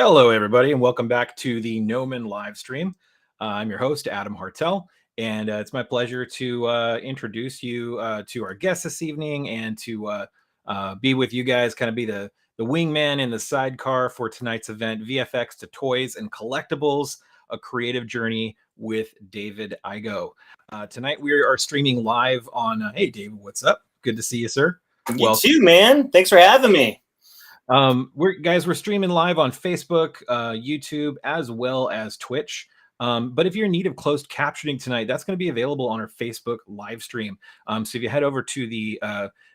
Hello, everybody, and welcome back to the Noman live stream. I'm your host, Adam Hartel, and it's my pleasure to introduce you to our guest this evening and to be with you guys, kind of be the wingman in the sidecar for tonight's event, VFX to Toys and Collectibles, a creative journey with David Igo. Tonight, we are streaming live on, hey, David, what's up? Good to see you, sir. You too, man. Thanks for having me. We're streaming live on Facebook, YouTube, as well as Twitch. But if you're in need of closed captioning tonight, that's going to be available on our Facebook live stream. So if you head over to the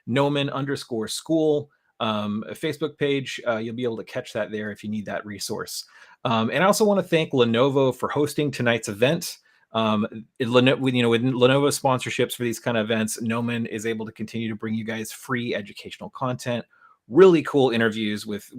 Noman_school Facebook page, you'll be able to catch that there if you need that resource. And I also want to thank Lenovo for hosting tonight's event. With Lenovo sponsorships for these kind of events, Noman is able to continue to bring you guys free educational content, really cool interviews with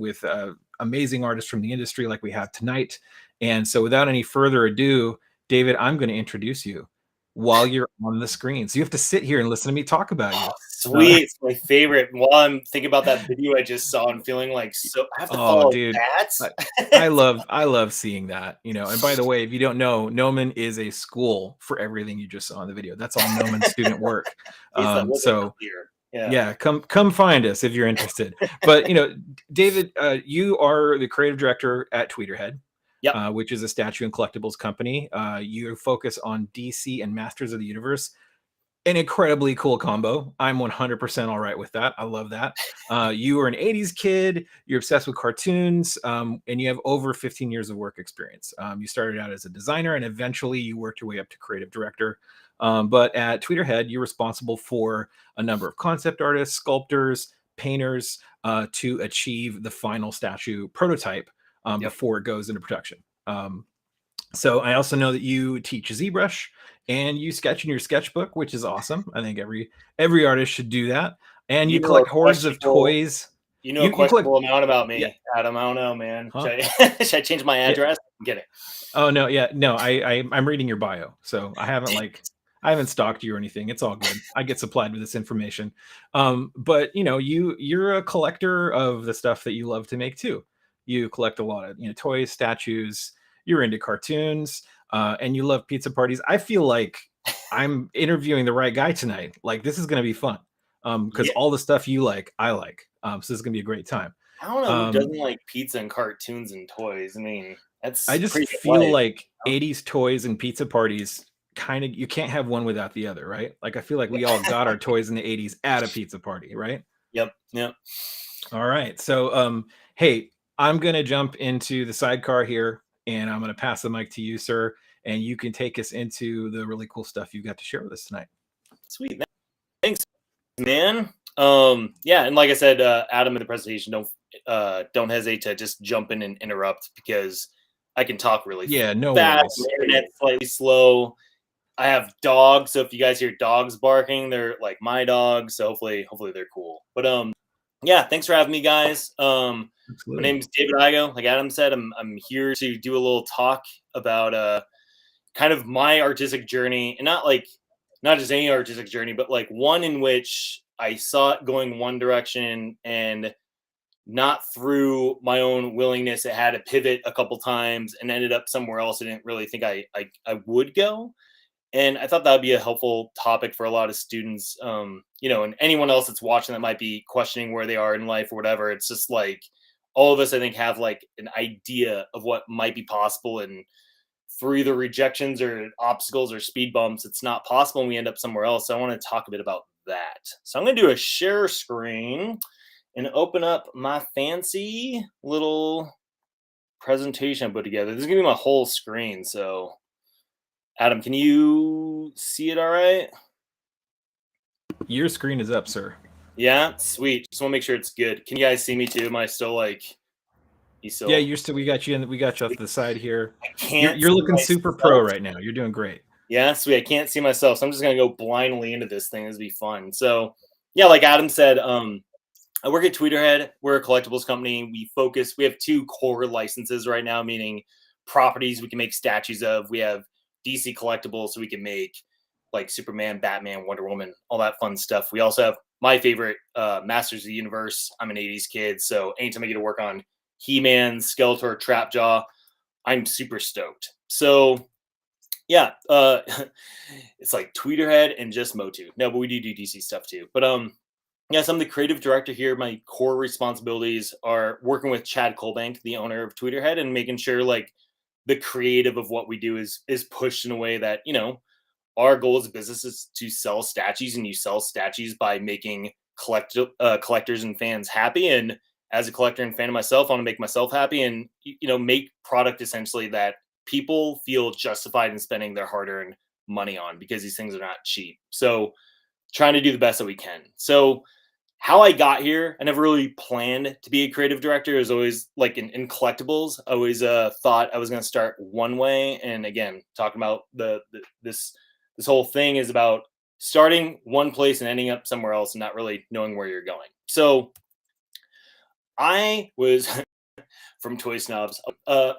amazing artists from the industry like we have tonight. And so without any further ado, David, I'm going to introduce you while you're on the screen. So you have to sit here and listen to me talk about you. Sweet. It's my favorite. While I'm thinking about that video I just saw and feeling like, so I have to follow that. I love seeing that, and by the way, if you don't know, Noman is a school for everything you just saw in the video. That's all Noman student work. Yeah, come find us if you're interested. But David, you are the creative director at Tweeterhead, which is a statue and collectibles company. You focus on DC and Masters of the Universe. An incredibly cool combo. I'm 100% all right with that. I love that. You are an 80s kid. You're obsessed with cartoons, and you have over 15 years of work experience. You started out as a designer, and eventually you worked your way up to creative director. But at Tweeterhead, you're responsible for a number of concept artists, sculptors, painters to achieve the final statue prototype before it goes into production. So I also know that you teach ZBrush and you sketch in your sketchbook, which is awesome. I think every artist should do that. And you collect hordes of toys. You know a questionable amount about me, Adam. I don't know, man. Huh? Should I change my address? Get it. Oh no, yeah, no. I'm reading your bio, so I haven't stalked you or anything. It's all good. I get supplied with this information. But you're a collector of the stuff that you love to make too. You collect a lot of toys, statues. You're into cartoons, and you love pizza parties. I feel like I'm interviewing the right guy tonight. Like, this is going to be fun because all the stuff you like, I like. So this is going to be a great time. I don't know who doesn't like pizza and cartoons and toys. I mean, I just feel like 80s toys and pizza parties kind of, you can't have one without the other, right? Like, I feel like we all got our toys in the 80s at a pizza party, right? Yep. All right. So, hey, I'm going to jump into the sidecar here. And I'm going to pass the mic to you, sir, and you can take us into the really cool stuff you got to share with us tonight. Sweet. Thanks, man. And like I said, Adam in the presentation, don't hesitate to just jump in and interrupt because I can talk really fast. The internet's slightly slow. I have dogs, so if you guys hear dogs barking, they're like my dogs. So hopefully they're cool. But thanks for having me, guys. My name is David Igo. Like Adam said, I'm here to do a little talk about kind of my artistic journey, and not just any artistic journey, but like one in which I saw it going one direction and not through my own willingness. It had to pivot a couple times and ended up somewhere else I didn't really think I would go. And I thought that would be a helpful topic for a lot of students, and anyone else that's watching that might be questioning where they are in life or whatever. It's just like all of us, I think, have like an idea of what might be possible. And through either rejections or obstacles or speed bumps, it's not possible and we end up somewhere else. So I want to talk a bit about that. So I'm going to do a share screen and open up my fancy little presentation I put together. This is going to be my whole screen. So Adam, can you see it all right? Your screen is up, sir. Yeah, sweet. Just want to make sure it's good. Can you guys see me too? Am I still like? Yeah, you're still. We got you off to the side here. You're looking super pro right now. You're doing great. Yeah, sweet. I can't see myself, so I'm just gonna go blindly into this thing. This will be fun. So, yeah, like Adam said, I work at Tweeterhead. We're a collectibles company. We have two core licenses right now, meaning properties we can make statues of. We have DC collectibles, so we can make like Superman, Batman, Wonder Woman, all that fun stuff. We also have my favorite, Masters of the Universe. I'm an 80s kid, so anytime I get to work on He-Man, Skeletor, Trapjaw. I'm super stoked. So yeah, it's like Tweeterhead and just Motu. No, but we do DC stuff too. But yes, I'm the creative director here. My core responsibilities are working with Chad Colbank, the owner of Tweeterhead, and making sure like the creative of what we do is pushed in a way that, you know, our goal as a business is to sell statues, and you sell statues by making collectors and fans happy. And as a collector and fan of myself, I want to make myself happy and, you know, make product essentially that people feel justified in spending their hard-earned money on, because these things are not cheap. So trying to do the best that we can. So how I got here, I never really planned to be a creative director. It was always like in collectibles. I always thought I was going to start one way. And again, talking about this whole thing is about starting one place and ending up somewhere else and not really knowing where you're going. So I was from Toy Snobs,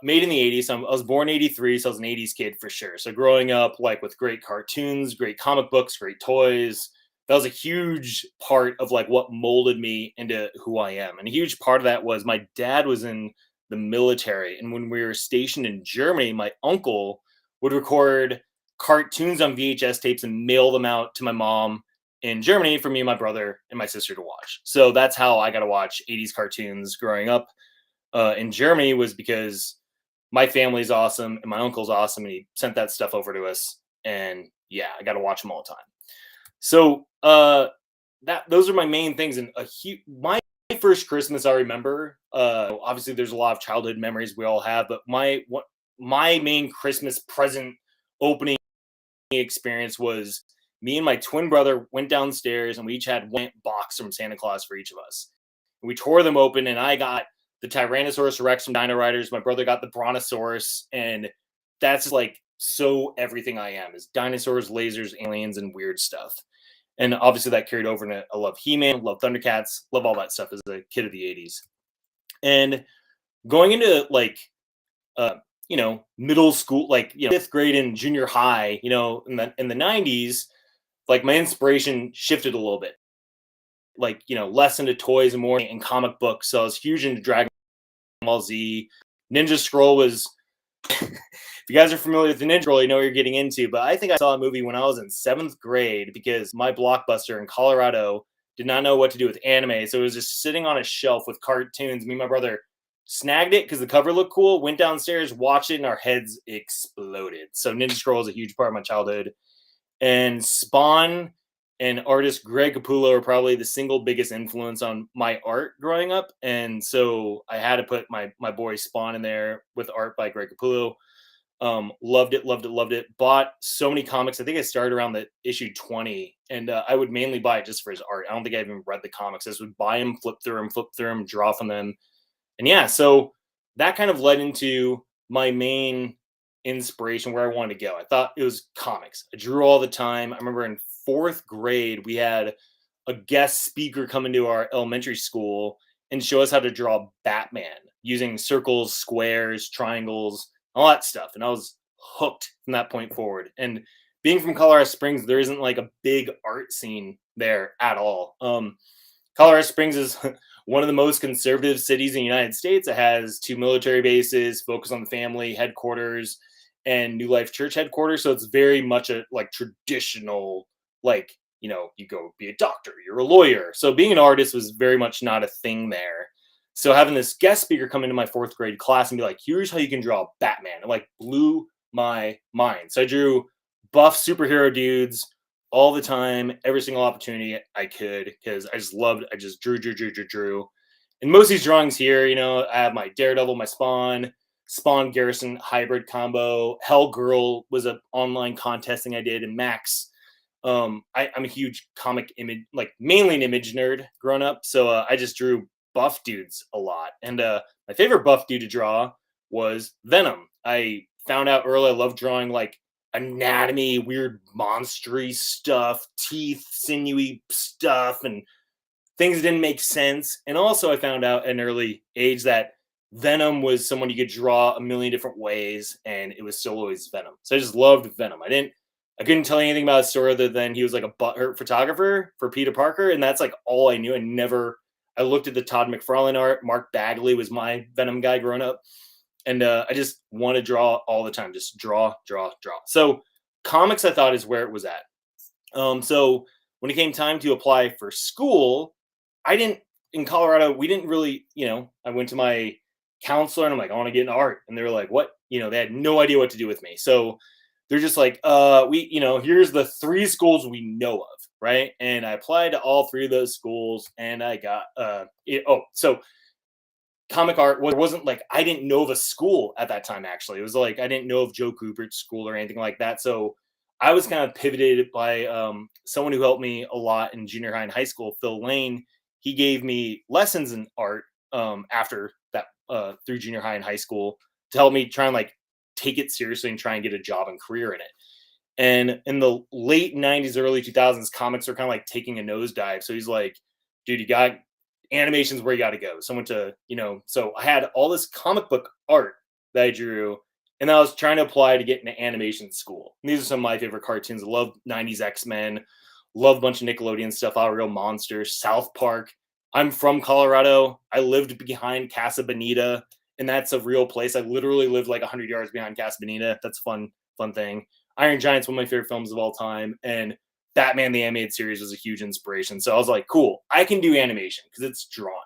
made in the 80s. So I was born 83, so I was an 80s kid for sure. So growing up like with great cartoons, great comic books, great toys, that was a huge part of like what molded me into who I am. And a huge part of that was my dad was in the military. And when we were stationed in Germany, my uncle would record cartoons on VHS tapes and mail them out to my mom in Germany for me and my brother and my sister to watch. So that's how I got to watch 80s cartoons growing up in Germany, was because my family's awesome and my uncle's awesome, and he sent that stuff over to us. And yeah, I got to watch them all the time. So those are my main things. And my first Christmas I remember, obviously there's a lot of childhood memories we all have, but my main Christmas present opening experience was me and my twin brother went downstairs and we each had one box from Santa Claus for each of us. We tore them open and I got the Tyrannosaurus Rex from Dino Riders. My brother got the Brontosaurus, and that's like so everything I am is dinosaurs, lasers, aliens, and weird stuff. And obviously that carried over into I love He-Man, love Thundercats, love all that stuff as a kid of the 80s. And going into like you know, middle school, like, you know, 5th grade and junior high, you know, in the 90s, like my inspiration shifted a little bit. Like, you know, less into toys and more in comic books. So I was huge into Dragon Ball Z. Ninja Scroll was, if you guys are familiar with the Ninja Scroll, you know what you're getting into. But I think I saw a movie when I was in 7th grade because my Blockbuster in Colorado did not know what to do with anime. So it was just sitting on a shelf with cartoons. Me and my brother snagged it because the cover looked cool, went downstairs, watched it, and our heads exploded. So Ninja Scroll is a huge part of my childhood. And Spawn and artist Greg Capullo are probably the single biggest influence on my art growing up. And so I had to put my boy Spawn in there with art by Greg Capullo. Loved it. Bought so many comics. I think I started around the issue 20, and I would mainly buy it just for his art. I don't think I even read the comics. I just would buy them, flip through them, draw from them. And yeah, so that kind of led into my main inspiration, where I wanted to go. I thought it was comics. I drew all the time. I remember in 4th grade, we had a guest speaker come into our elementary school and show us how to draw Batman using circles, squares, triangles, all that stuff. And I was hooked from that point forward. And being from Colorado Springs, there isn't like a big art scene there at all. Colorado Springs is one of the most conservative cities in the United States. It has 2 military bases, Focus on the Family headquarters, and New Life Church headquarters. So it's very much a like traditional, like, you know, you go be a doctor, you're a lawyer. So being an artist was very much not a thing there. So having this guest speaker come into my 4th grade class and be like, here's how you can draw Batman, it like blew my mind. So I drew buff superhero dudes all the time, every single opportunity I could, because I just drew. And most of these drawings here, you know, I have my Daredevil, my Spawn Garrison hybrid combo. Hell Girl was an online contest thing I did, and Max. I'm a huge comic image, like mainly an image nerd growing up. So I just drew buff dudes a lot. And my favorite buff dude to draw was Venom. I found out early I love drawing like anatomy, weird monstery stuff, teeth, sinewy stuff, and things that didn't make sense. And also I found out at an early age that Venom was someone you could draw a million different ways, and it was still always Venom. So I just loved Venom. I couldn't tell you anything about his story other than he was like a butthurt photographer for Peter Parker, and that's like all I knew. I looked at the Todd McFarlane art. Mark Bagley was my Venom guy growing up. And I just want to draw all the time. Just draw. So comics, I thought, is where it was at. So when it came time to apply for school, in Colorado, we didn't really, I went to my counselor and I'm like, I want to get into art. And they were like, what? They had no idea what to do with me. So they're just like, here's the 3 schools we know of, right? And I applied to all 3 of those schools and I got, so comic art wasn't like, I didn't know of a school at that time, actually. It was like, I didn't know of Joe Kupert's school or anything like that. So I was kind of pivoted by someone who helped me a lot in junior high and high school, Phil Lane. He gave me lessons in art after that through junior high and high school to help me try and like take it seriously and try and get a job and career in it. And in the late 90s, early 2000s, comics are kind of like taking a nosedive. So he's like, dude, you got animation's where you got to go. Someone to, so I had all this comic book art that I drew, and I was trying to apply to get into animation school. And these are some of my favorite cartoons. I love 90s X-Men, love a bunch of Nickelodeon stuff, Our Real Monsters, South Park. I'm from Colorado. I lived behind Casa Bonita, and that's a real place. I literally lived like 100 yards behind Casa Bonita. That's a fun thing. Iron Giant's one of my favorite films of all time, and Batman the Animated Series was a huge inspiration. So I was like, cool, I can do animation because it's drawing.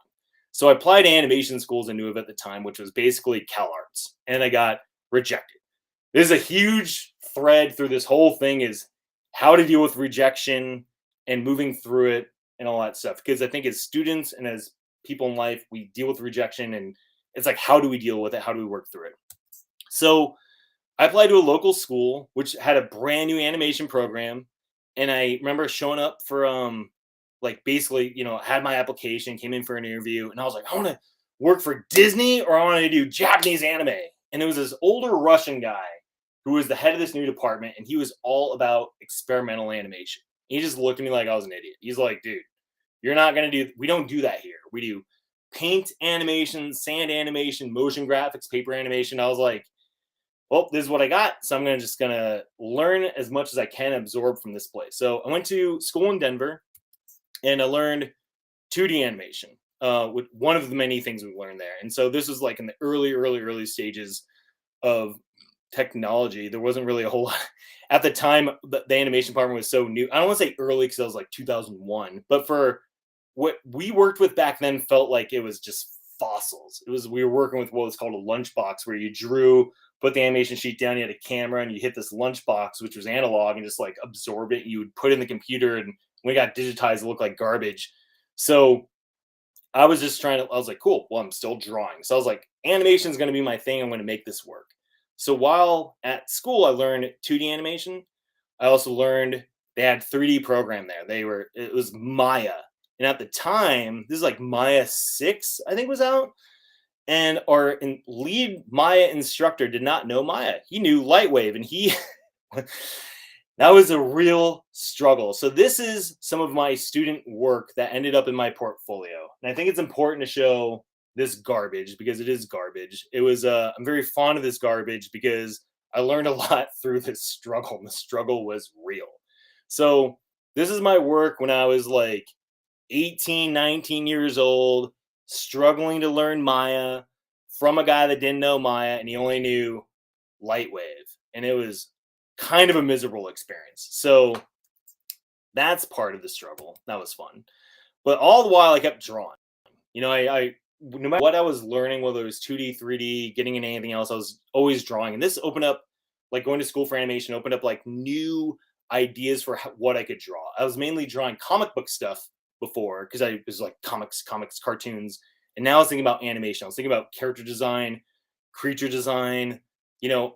So I applied to animation schools I knew of at the time, which was basically CalArts, and I got rejected. There's a huge thread through this whole thing is how to deal with rejection and moving through it and all that stuff. Because I think as students and as people in life, we deal with rejection, and it's like, how do we deal with it? How do we work through it? So I applied to a local school, which had a brand new animation program. And I remember showing up for, basically, had my application, came in for an interview, and I was like, I want to work for Disney or I want to do Japanese anime. And it was this older Russian guy who was the head of this new department, and he was all about experimental animation. He just looked at me like I was an idiot. He's like, dude, we don't do that here. We do paint animation, sand animation, motion graphics, paper animation. I was like, well, this is what I got. So I'm just going to learn as much as I can, absorb from this place. So I went to school in Denver and I learned 2D animation, with one of the many things we learned there. And so this was like in the early stages of technology. There wasn't really a whole lot at the time. The animation department was so new. I don't want to say early because that was like 2001, but for what we worked with back then felt like it was just fossils. We were working with what was called a lunchbox, where you drew, put the animation sheet down, you had a camera, and you hit this lunchbox, which was analog, and just like absorb it. You would put it in the computer, and when it got digitized, it looked like garbage. So I was just I was like, cool, well, I'm still drawing. So I was like, animation is going to be my thing. I'm going to make this work. So while at school, I learned 2D animation. I also learned they had 3D program there. It was Maya. And at the time, this is like Maya 6, I think, was out. And our lead Maya instructor did not know Maya. He knew Lightwave, and that was a real struggle. So this is some of my student work that ended up in my portfolio. And I think it's important to show this garbage because it is garbage. It was, I'm very fond of this garbage because I learned a lot through this struggle, and the struggle was real. So this is my work when I was like 18, 19 years old, struggling to learn Maya from a guy that didn't know Maya, and he only knew Lightwave. And it was kind of a miserable experience. So that's part of the struggle. That was fun. But all the while, I kept drawing. I no matter what I was learning, whether it was 2D, 3D, getting into anything else, I was always drawing. And this opened up, like going to school for animation, opened up like new ideas for what I could draw. I was mainly drawing comic book stuff before because I was like comics, cartoons. And now I was thinking about animation. I was thinking about character design, creature design,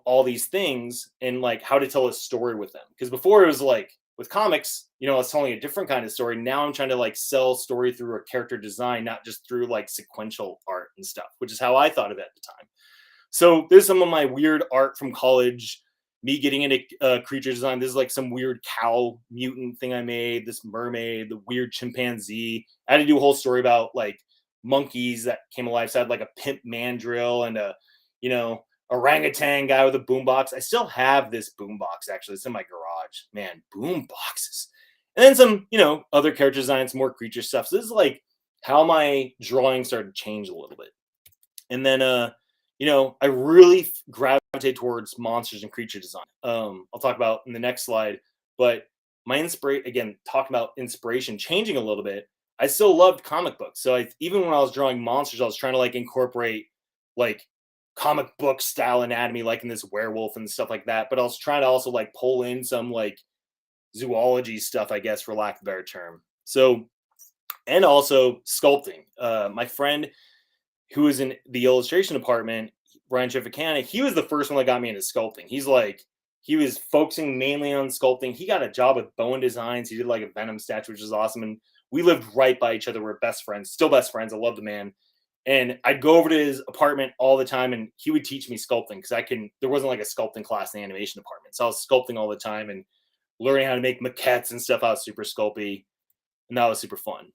all these things, and like how to tell a story with them. Because before it was like with comics, I was telling a different kind of story. Now I'm trying to like sell story through a character design, not just through like sequential art and stuff, which is how I thought of it at the time. So there's some of my weird art from college, me getting into creature design. This is like some weird cow mutant thing I made, this mermaid, the weird chimpanzee. I had to do a whole story about like monkeys that came alive. So I had like a pimp mandrill and a, orangutan guy with a boombox. I still have this boombox, actually. It's in my garage. Man, boomboxes. And then some, other character designs, more creature stuff. So this is like how my drawing started to change a little bit. And then, I really gravitate towards monsters and creature design. I'll talk about in the next slide, but my talking about inspiration changing a little bit. I still loved comic books. So even when I was drawing monsters, I was trying to like incorporate like comic book style anatomy, like in this werewolf and stuff like that. But I was trying to also like pull in some like zoology stuff, I guess, for lack of a better term. So, and also sculpting. My friend who was in the illustration department, Brian Chificana, he was the first one that got me into sculpting. He was focusing mainly on sculpting. He got a job with Bowen Designs. He did like a Venom statue, which is awesome. And we lived right by each other. We're best friends, still best friends. I love the man. And I'd go over to his apartment all the time, and he would teach me sculpting because there wasn't like a sculpting class in the animation department. So I was sculpting all the time and learning how to make maquettes and stuff out super sculpty. And that was super fun.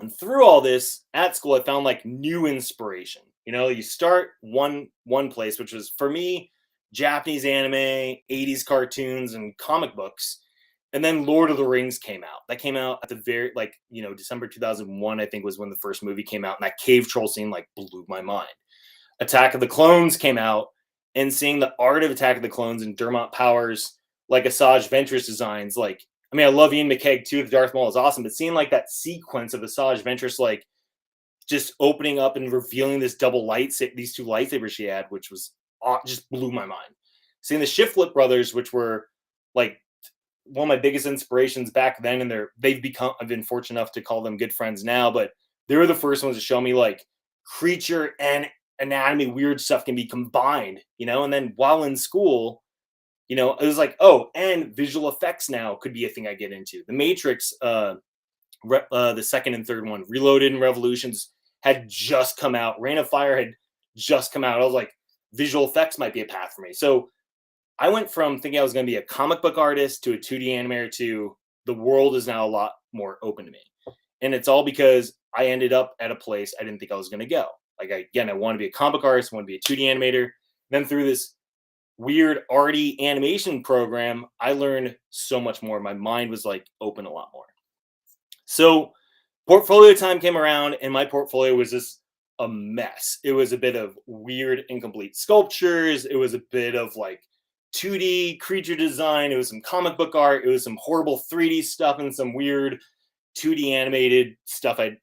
And through all this at school, I found like new inspiration. You start one place, which was for me, Japanese anime, 80s cartoons, and comic books. And then Lord of the Rings came out. That came out at the very, December 2001, I think was when the first movie came out. And that cave troll scene like blew my mind. Attack of the Clones came out, and seeing the art of Attack of the Clones and Dermot Power's like Asajj Ventress designs, I love Ian McKeag too. The Darth Maul is awesome, but seeing like that sequence of Asajj Ventress, like just opening up and revealing this these two lightsabers she had, which was just blew my mind. Seeing the Shift-Flip brothers, which were like one of my biggest inspirations back then, and I've been fortunate enough to call them good friends now, but they were the first ones to show me like creature and anatomy, weird stuff can be combined, and then while in school, it was like, oh, and visual effects now could be a thing I get into. The Matrix, the second and third one, Reloaded and Revolutions, had just come out. Reign of Fire had just come out. I was like, visual effects might be a path for me. So I went from thinking I was going to be a comic book artist to a 2D animator to the world is now a lot more open to me. And it's all because I ended up at a place I didn't think I was going to go. I want to be a comic book artist, I want to be a 2D animator. Then through this weird arty animation program, I learned so much more. My mind was like open a lot more. So portfolio time came around, and my portfolio was just a mess. It was a bit of weird incomplete sculptures. It was a bit of like 2D creature design. It was some comic book art. It was some horrible 3D stuff and some weird 2D animated stuff I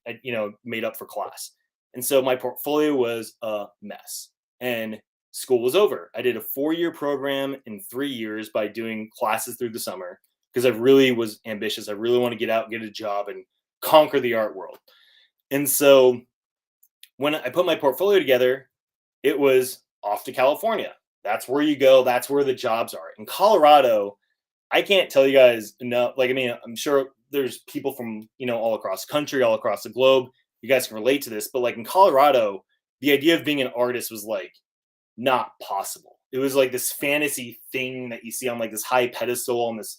made up for class. And so my portfolio was a mess. And school was over. I did a 4-year program in 3 years by doing classes through the summer because I really was ambitious. I really want to get out, get a job, and conquer the art world. And so when I put my portfolio together, it was off to California. That's where you go. That's where the jobs are. In Colorado, I can't tell you guys enough. I'm sure there's people from, all across the country, all across the globe. You guys can relate to this. But like in Colorado, the idea of being an artist was like not possible. It was like this fantasy thing that you see on like this high pedestal on this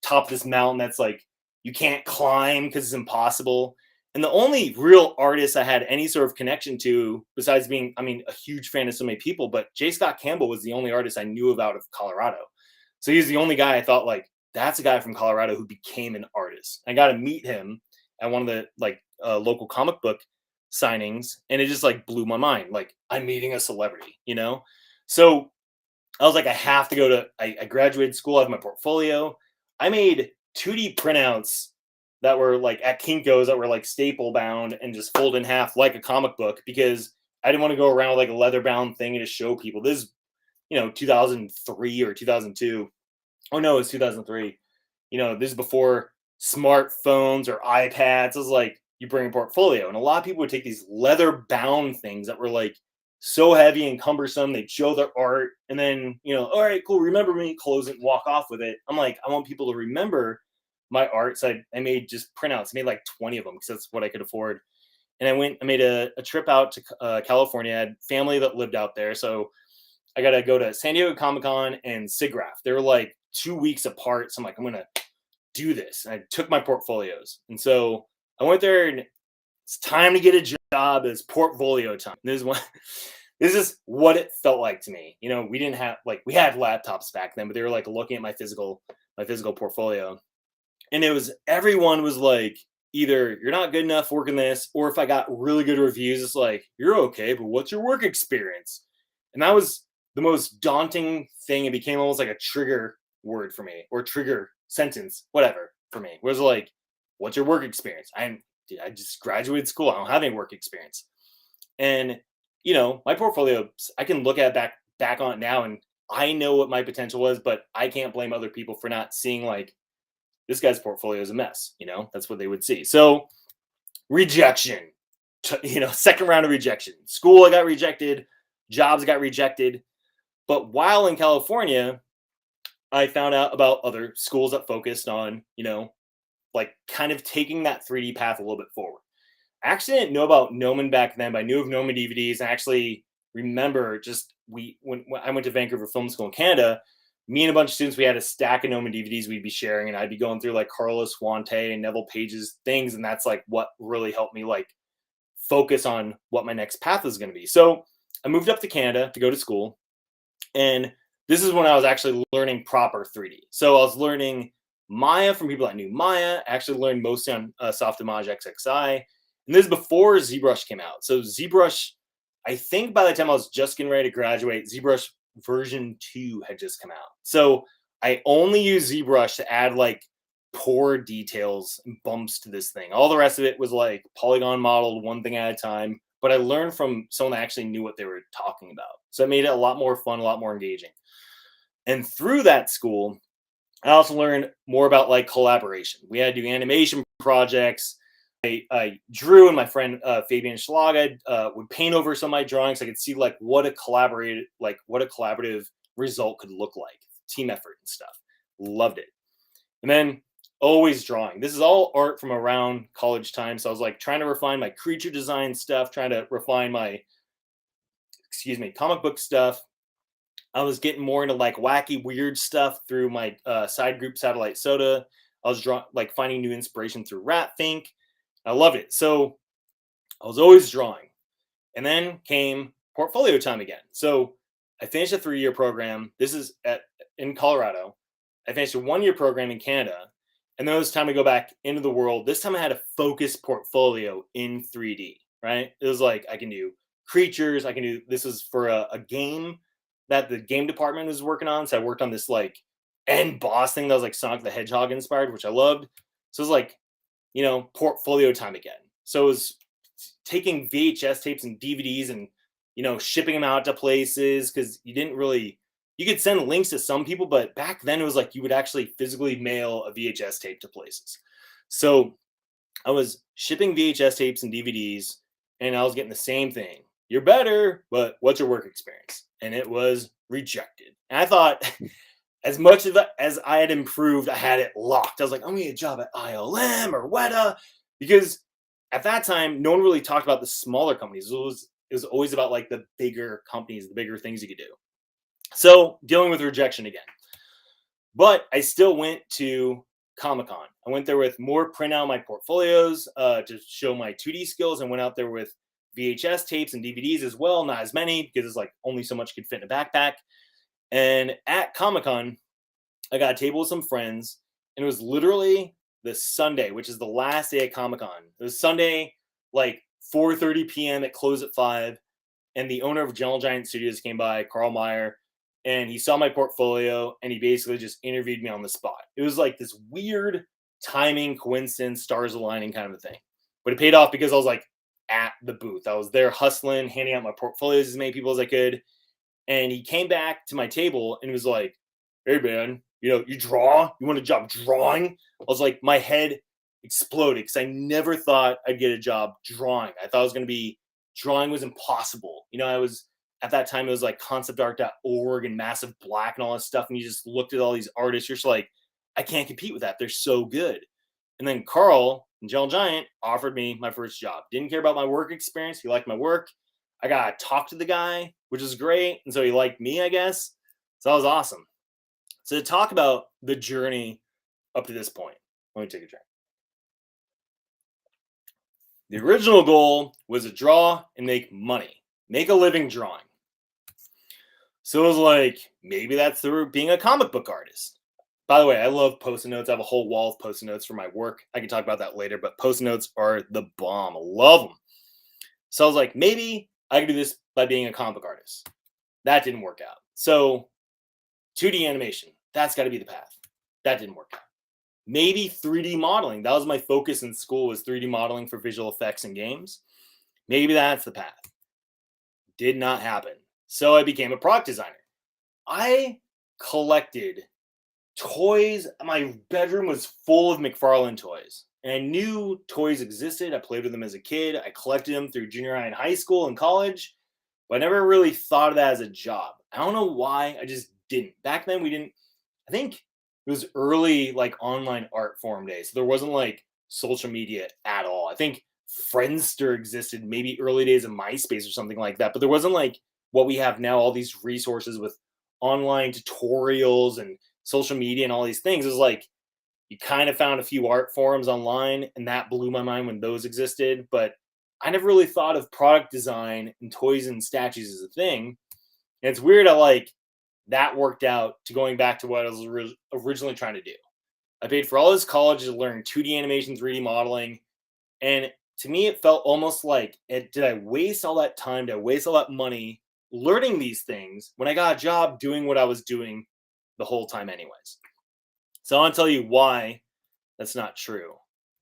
top of this mountain that's like you can't climb because it's impossible. And the only real artist I had any sort of connection to, besides being, a huge fan of so many people, but J. Scott Campbell was the only artist I knew about of Colorado. So he was the only guy I thought like, that's a guy from Colorado who became an artist. I got to meet him at one of the local comic book signings, and it just like blew my mind. Like, I'm meeting a celebrity, So I was like, I have to go to, I graduated school, I have my portfolio. I made 2D printouts that were like at Kinko's that were like staple bound and just fold in half like a comic book because I didn't want to go around with like a leather bound thing and just show people. This is, 2003 or 2002. Oh no, it's 2003. This is before smartphones or iPads. It was like, you bring a portfolio, and a lot of people would take these leather bound things that were like so heavy and cumbersome. They'd show their art and then, all right, cool. Remember me, close it, and walk off with it. I'm like, I want people to remember my art. So I made just printouts. I made like 20 of them because that's what I could afford. And I made a trip out to California. I had family that lived out there. So I got to go to San Diego Comic-Con and SIGGRAPH. They were like 2 weeks apart. So I'm like, I'm going to do this. And I took my portfolios. And so I went there, and it's time to get a job. It's portfolio time. This is what it felt like to me. We didn't have we had laptops back then, but they were like looking at my physical portfolio. And everyone was like, either you're not good enough working this, or if I got really good reviews, it's like, you're okay, but what's your work experience? And that was the most daunting thing. It became almost like a trigger word for me, or trigger sentence, whatever for me. It was like, what's your work experience? I just graduated school. I don't have any work experience. And, you know, my portfolio, I can look at it back on it now, and I know what my potential was, but I can't blame other people for not seeing like, this guy's portfolio is a mess. You know, that's what they would see. So rejection, you know, second round of rejection. School, I got rejected. Jobs got rejected. But while in California, I found out about other schools that focused on, you know, like kind of taking that 3D path a little bit forward. I actually didn't know about Gnomon back then, but I knew of Gnomon DVDs. And actually remember just when I went to Vancouver Film School in Canada, me and a bunch of students, we had a stack of Gnomon DVDs we'd be sharing, and I'd be going through like Carlos Huante and Neville Page's things. And that's like what really helped me like focus on what my next path was going to be. So I moved up to Canada to go to school. And this is when I was actually learning proper 3D. So I was learning Maya from people that knew Maya. I actually learned mostly on Softimage XXI. And this is before ZBrush came out. So ZBrush, I think by the time I was just getting ready to graduate, ZBrush version 2 had just come out. So I only use ZBrush to add like poor details and bumps to this thing. All the rest of it was like polygon modeled one thing at a time. But I learned from someone that actually knew what they were talking about. So it made it a lot more fun, a lot more engaging. And through that school, I also learned more about like collaboration. We had to do animation projects. I drew, and my friend Fabian Schlaga would paint over some of my drawings. So I could see like what a collaborative result could look like, team effort and stuff. Loved it. And then always drawing. This is all art from around college time. So I was like trying to refine my creature design stuff, trying to refine my, comic book stuff. I was getting more into like wacky, weird stuff through my side group Satellite Soda. I was finding new inspiration through Ratthink. I loved it. So I was always drawing. And then came portfolio time again. So I finished a 3-year program. This is in Colorado. I finished a 1-year program in Canada. And then it was time to go back into the world. This time I had a focused portfolio in 3D, right? It was like, I can do creatures. I can do, this is for a game that the game department was working on. So I worked on this like end boss thing that was like Sonic the Hedgehog inspired, which I loved. So it was like, you know, portfolio time again. So it was taking VHS tapes and DVDs and, you know, shipping them out to places, because you could send links to some people, but back then it was like you would actually physically mail a VHS tape to places. So I was shipping VHS tapes and DVDs, and I was getting the same thing. You're better, but what's your work experience? And it was rejected. And I thought, as much as I had improved, I had it locked. I was like, I'm going to get a job at ILM or Weta, because at that time, no one really talked about the smaller companies. It was always about like the bigger companies, the bigger things you could do. So dealing with rejection again. But I still went to Comic-Con. I went there with more printout of my portfolios to show my 2D skills, and went out there with VHS tapes and DVDs as well. Not as many, because it's like only so much could fit in a backpack. And at Comic-Con, I got a table with some friends, and it was literally the Sunday, which is the last day of Comic-Con. It was Sunday, like 4:30 p.m. It closed at 5. And the owner of Gentle Giant Studios came by, Carl Meyer, and he saw my portfolio, and he basically just interviewed me on the spot. It was like this weird timing, coincidence, stars aligning kind of a thing. But it paid off, because I was like at the booth. I was there hustling, handing out my portfolios to as many people as I could. And he came back to my table and was like, hey man, you know, you draw? You want a job drawing? I was like, my head exploded, because I never thought I'd get a job drawing. I thought it was going to be, drawing was impossible. You know, at that time, it was like conceptart.org and Massive Black and all this stuff. And you just looked at all these artists. You're just like, I can't compete with that. They're so good. And then Carl and Gentle Giant offered me my first job. Didn't care about my work experience. He liked my work. I got to talk to the guy, which is great. And so he liked me, I guess. So that was awesome. So to talk about the journey up to this point, let me take a drink. The original goal was to draw and make money, make a living drawing. So it was like, maybe that's through being a comic book artist. by the way, I love Post-it notes. I have a whole wall of Post-it notes for my work. I can talk about that later, but Post-it notes are the bomb. I love them. So I was like, maybe I could do this by being a comic book artist. That didn't work out. So 2D animation, that's got to be the path. That didn't work out. Maybe 3D modeling. That was my focus in school, was 3D modeling for visual effects and games. Maybe that's the path. Did not happen. So I became a product designer. I collected toys. My bedroom was full of McFarlane toys. And I knew toys existed. I played with them as a kid. I collected them through junior high and high school and college. But I never really thought of that as a job. I don't know why. I just didn't. Back then, we didn't. I think it was early, like, online art forum days. So there wasn't, like, social media at all. I think Friendster existed, maybe early days of MySpace or something like that. But there wasn't, like, what we have now, all these resources with online tutorials and social media and all these things. It was like, you kind of found a few art forums online, and that blew my mind when those existed. But I never really thought of product design and toys and statues as a thing. And it's weird how, like, that worked out to going back to what I was originally trying to do. I paid for all this college to learn 2D animation, 3D modeling. And to me, it felt almost like, did I waste all that time? Did I waste all that money learning these things when I got a job doing what I was doing the whole time anyways? So I want to tell you why that's not true.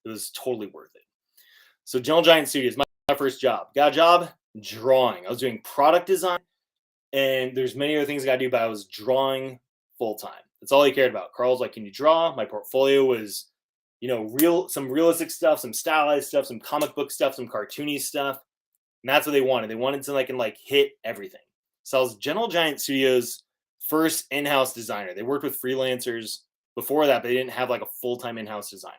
It was totally worth it. So Gentle Giant Studios, my first job. Got a job drawing. I was doing product design, and there's many other things I got to do, but I was drawing full time. That's all he cared about. Carl's like, can you draw? My portfolio was, some realistic stuff, some stylized stuff, some comic book stuff, some cartoony stuff. And that's what they wanted. They wanted something that can, like, hit everything. So I was Gentle Giant Studios' first in-house designer. They worked with freelancers before that, but they didn't have, like, a full-time in-house designer.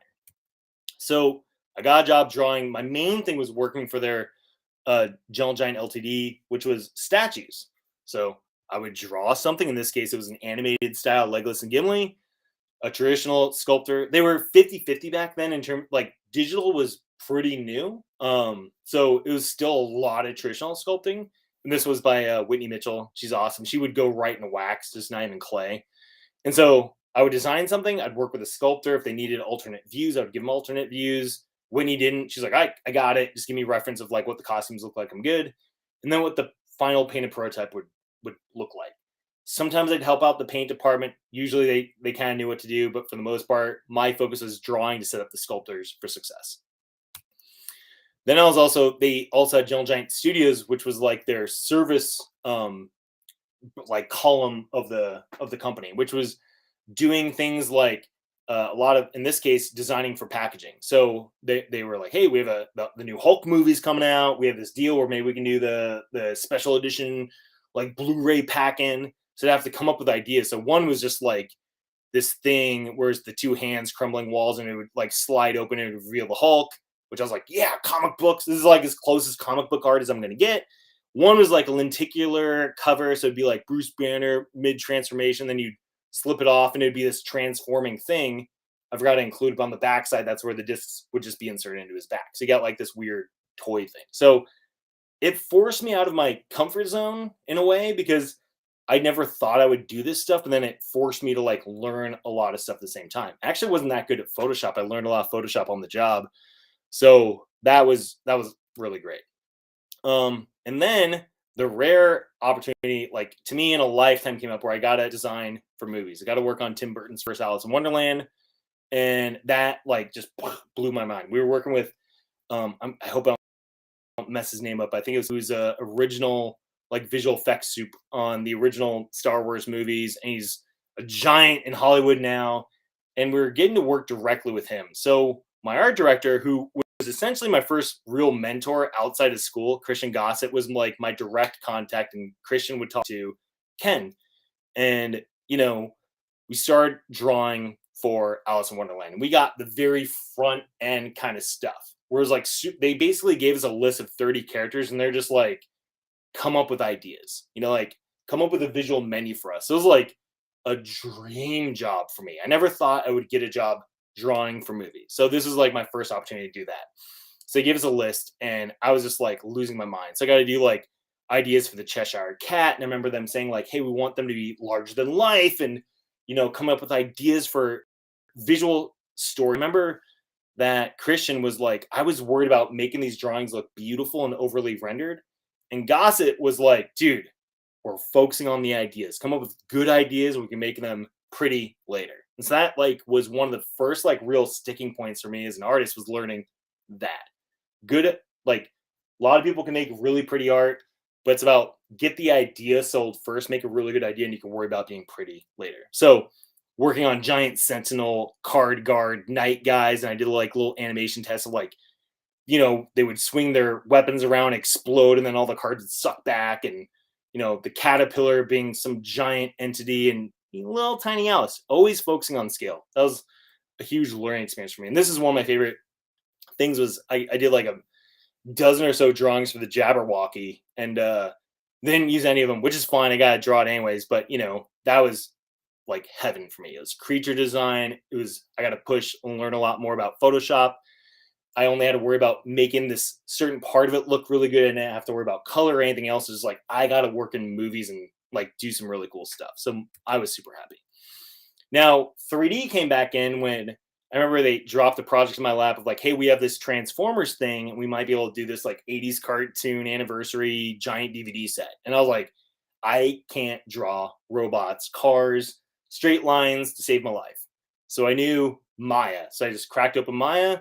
So I got a job drawing. My main thing was working for their Gentle Giant Ltd, which was statues. So I would draw something. In this case, it was an animated style Legolas and Gimli, a traditional sculptor. They were 50-50 back then in terms, like, digital was pretty new. So it was still a lot of traditional sculpting. And this was by Whitney Mitchell. She's awesome. She would go right in wax, just not even clay. And so I would design something. I'd work with a sculptor. If they needed alternate views, I would give them alternate views. Whitney didn't. She's like, I got it. Just give me a reference of, like, what the costumes look like. I'm good. And then what the final painted prototype would look like. Sometimes I'd help out the paint department. Usually they kind of knew what to do, but for the most part, my focus was drawing to set up the sculptors for success. Then they also had Gentle Giant Studios, which was like their service like column of the company, which was doing things like a lot of, in this case, designing for packaging. So they were like, hey, we have the new Hulk movies coming out. We have this deal where maybe we can do the special edition, like, Blu-ray pack-in. So they have to come up with ideas. So one was just like this thing where it's the two hands crumbling walls, and it would, like, slide open and it would reveal the Hulk, which I was like, yeah, comic books. This is, like, as close as comic book art as I'm going to get. One was like a lenticular cover. So it'd be like Bruce Banner mid-transformation. Then you'd slip it off and it'd be this transforming thing. I forgot to include it on the backside. That's where the discs would just be inserted into his back. So you got, like, this weird toy thing. So it forced me out of my comfort zone in a way, because I never thought I would do this stuff. And then it forced me to, like, learn a lot of stuff at the same time. I actually wasn't that good at Photoshop. I learned a lot of Photoshop on the job. So that was really great. And then the rare opportunity, like, to me in a lifetime, came up where I got to design for movies. I got to work on Tim Burton's first Alice in Wonderland. And that, like, just blew my mind. We were working with, I hope I don't mess his name up. I think it was original, like, visual effects soup on the original Star Wars movies. And he's a giant in Hollywood now. And we were getting to work directly with him. So my art director, who was essentially my first real mentor outside of school, Christian Gossett, was, like, my direct contact. And Christian would talk to Ken. And, we started drawing for Alice in Wonderland. And we got the very front end kind of stuff. Whereas, like, they basically gave us a list of 30 characters, and they're just like, come up with ideas, like, come up with a visual menu for us. So it was like a dream job for me. I never thought I would get a job drawing for movies. So this was, like, my first opportunity to do that. So they gave us a list, and I was just, like, losing my mind. So I got to do, like, ideas for the Cheshire Cat. And I remember them saying, like, hey, we want them to be larger than life. And come up with ideas for visual story. Remember that Christian was like, I was worried about making these drawings look beautiful and overly rendered. And Gossett was like, dude, we're focusing on the ideas. Come up with good ideas. We can make them pretty later. And so that was one of the first real sticking points for me as an artist, was learning that. Good, a lot of people can make really pretty art, but it's about get the idea sold first, make a really good idea, and you can worry about being pretty later. So working on giant sentinel, card guard, knight guys, and I did little animation tests of they would swing their weapons around, explode, and then all the cards would suck back, and the caterpillar being some giant entity, and little tiny Alice, always focusing on scale. That was a huge learning experience for me. And this is one of my favorite things was I did a dozen or so drawings for the Jabberwocky, and didn't use any of them, which is fine. I got to draw it anyways. But, that was heaven for me. It was creature design. I got to push and learn a lot more about Photoshop. I only had to worry about making this certain part of it look really good, and I didn't have to worry about color or anything else. It's I got to work in movies and do some really cool stuff. So I was super happy. Now 3D came back in when I remember they dropped the project in my lap of hey, we have this Transformers thing, and we might be able to do this 80s cartoon anniversary giant DVD set. And I was like, I can't draw robots, cars, straight lines to save my life. So I knew Maya. So I just cracked open Maya.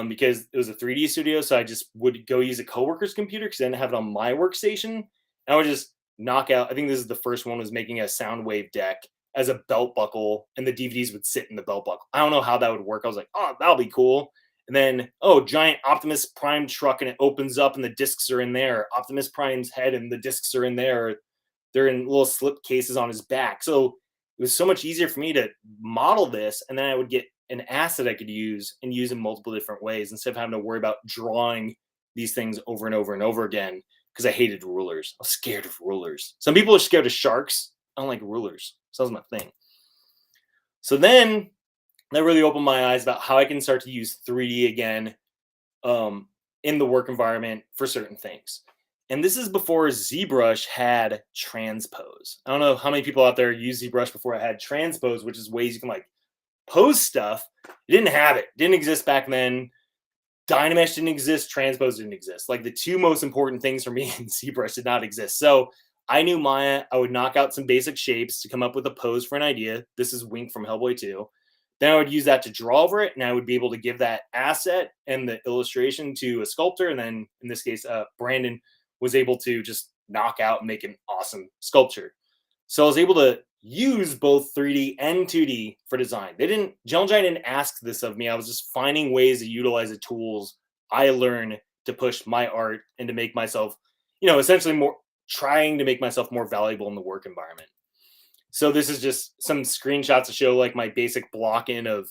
Because it was a 3D studio, so I just would go use a coworker's computer because I didn't have it on my workstation. And I would just knock out. I think this is the first one, was making a sound wave deck as a belt buckle, and the DVDs would sit in the belt buckle. I don't know how that would work. I was like, oh, that'll be cool. And then, giant Optimus Prime truck, and it opens up, and the discs are in there. Optimus Prime's head and the discs are in there. They're in little slip cases on his back. So it was so much easier for me to model this, and then I would get an asset I could use and use in multiple different ways instead of having to worry about drawing these things over and over and over again, because I hated rulers. I was scared of rulers. Some people are scared of sharks. I don't like rulers. So that was my thing. So then that really opened my eyes about how I can start to use 3D again in the work environment for certain things. And this is before ZBrush had transpose. I don't know how many people out there use ZBrush before it had transpose, which is ways you can pose stuff. It didn't have it. Didn't exist back then. Dynamesh didn't exist. Transpose didn't exist. The two most important things for me in ZBrush did not exist. So I knew Maya. I would knock out some basic shapes to come up with a pose for an idea. This is Wink from Hellboy 2. Then I would use that to draw over it, and I would be able to give that asset and the illustration to a sculptor. And then in this case, Brandon was able to just knock out and make an awesome sculpture. So I was able to use both 3D and 2D for design. Gentle Giant didn't ask this of me. I was just finding ways to utilize the tools I learned to push my art and to make myself, essentially trying to make myself more valuable in the work environment. So this is just some screenshots to show my basic block in of,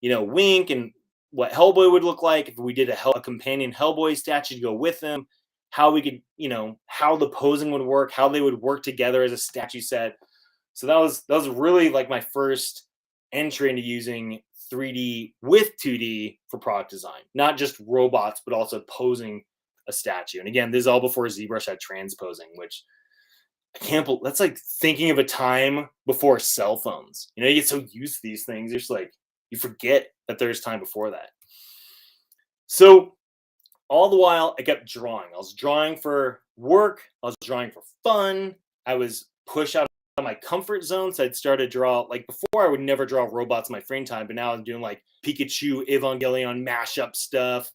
Wink and what Hellboy would look like if we did a companion Hellboy statue to go with them, how we could, how the posing would work, how they would work together as a statue set. So that was really my first entry into using 3D with 2D for product design, not just robots, but also posing a statue. And again, this is all before ZBrush had transposing, which I can't believe. That's thinking of a time before cell phones. You get so used to these things, you're just you forget that there's time before that. So all the while, I kept drawing. I was drawing for work. I was drawing for fun. I was pushed out of my comfort zone. So I'd start to draw, before I would never draw robots in my free time, but now I'm doing Pikachu, Evangelion mashup stuff,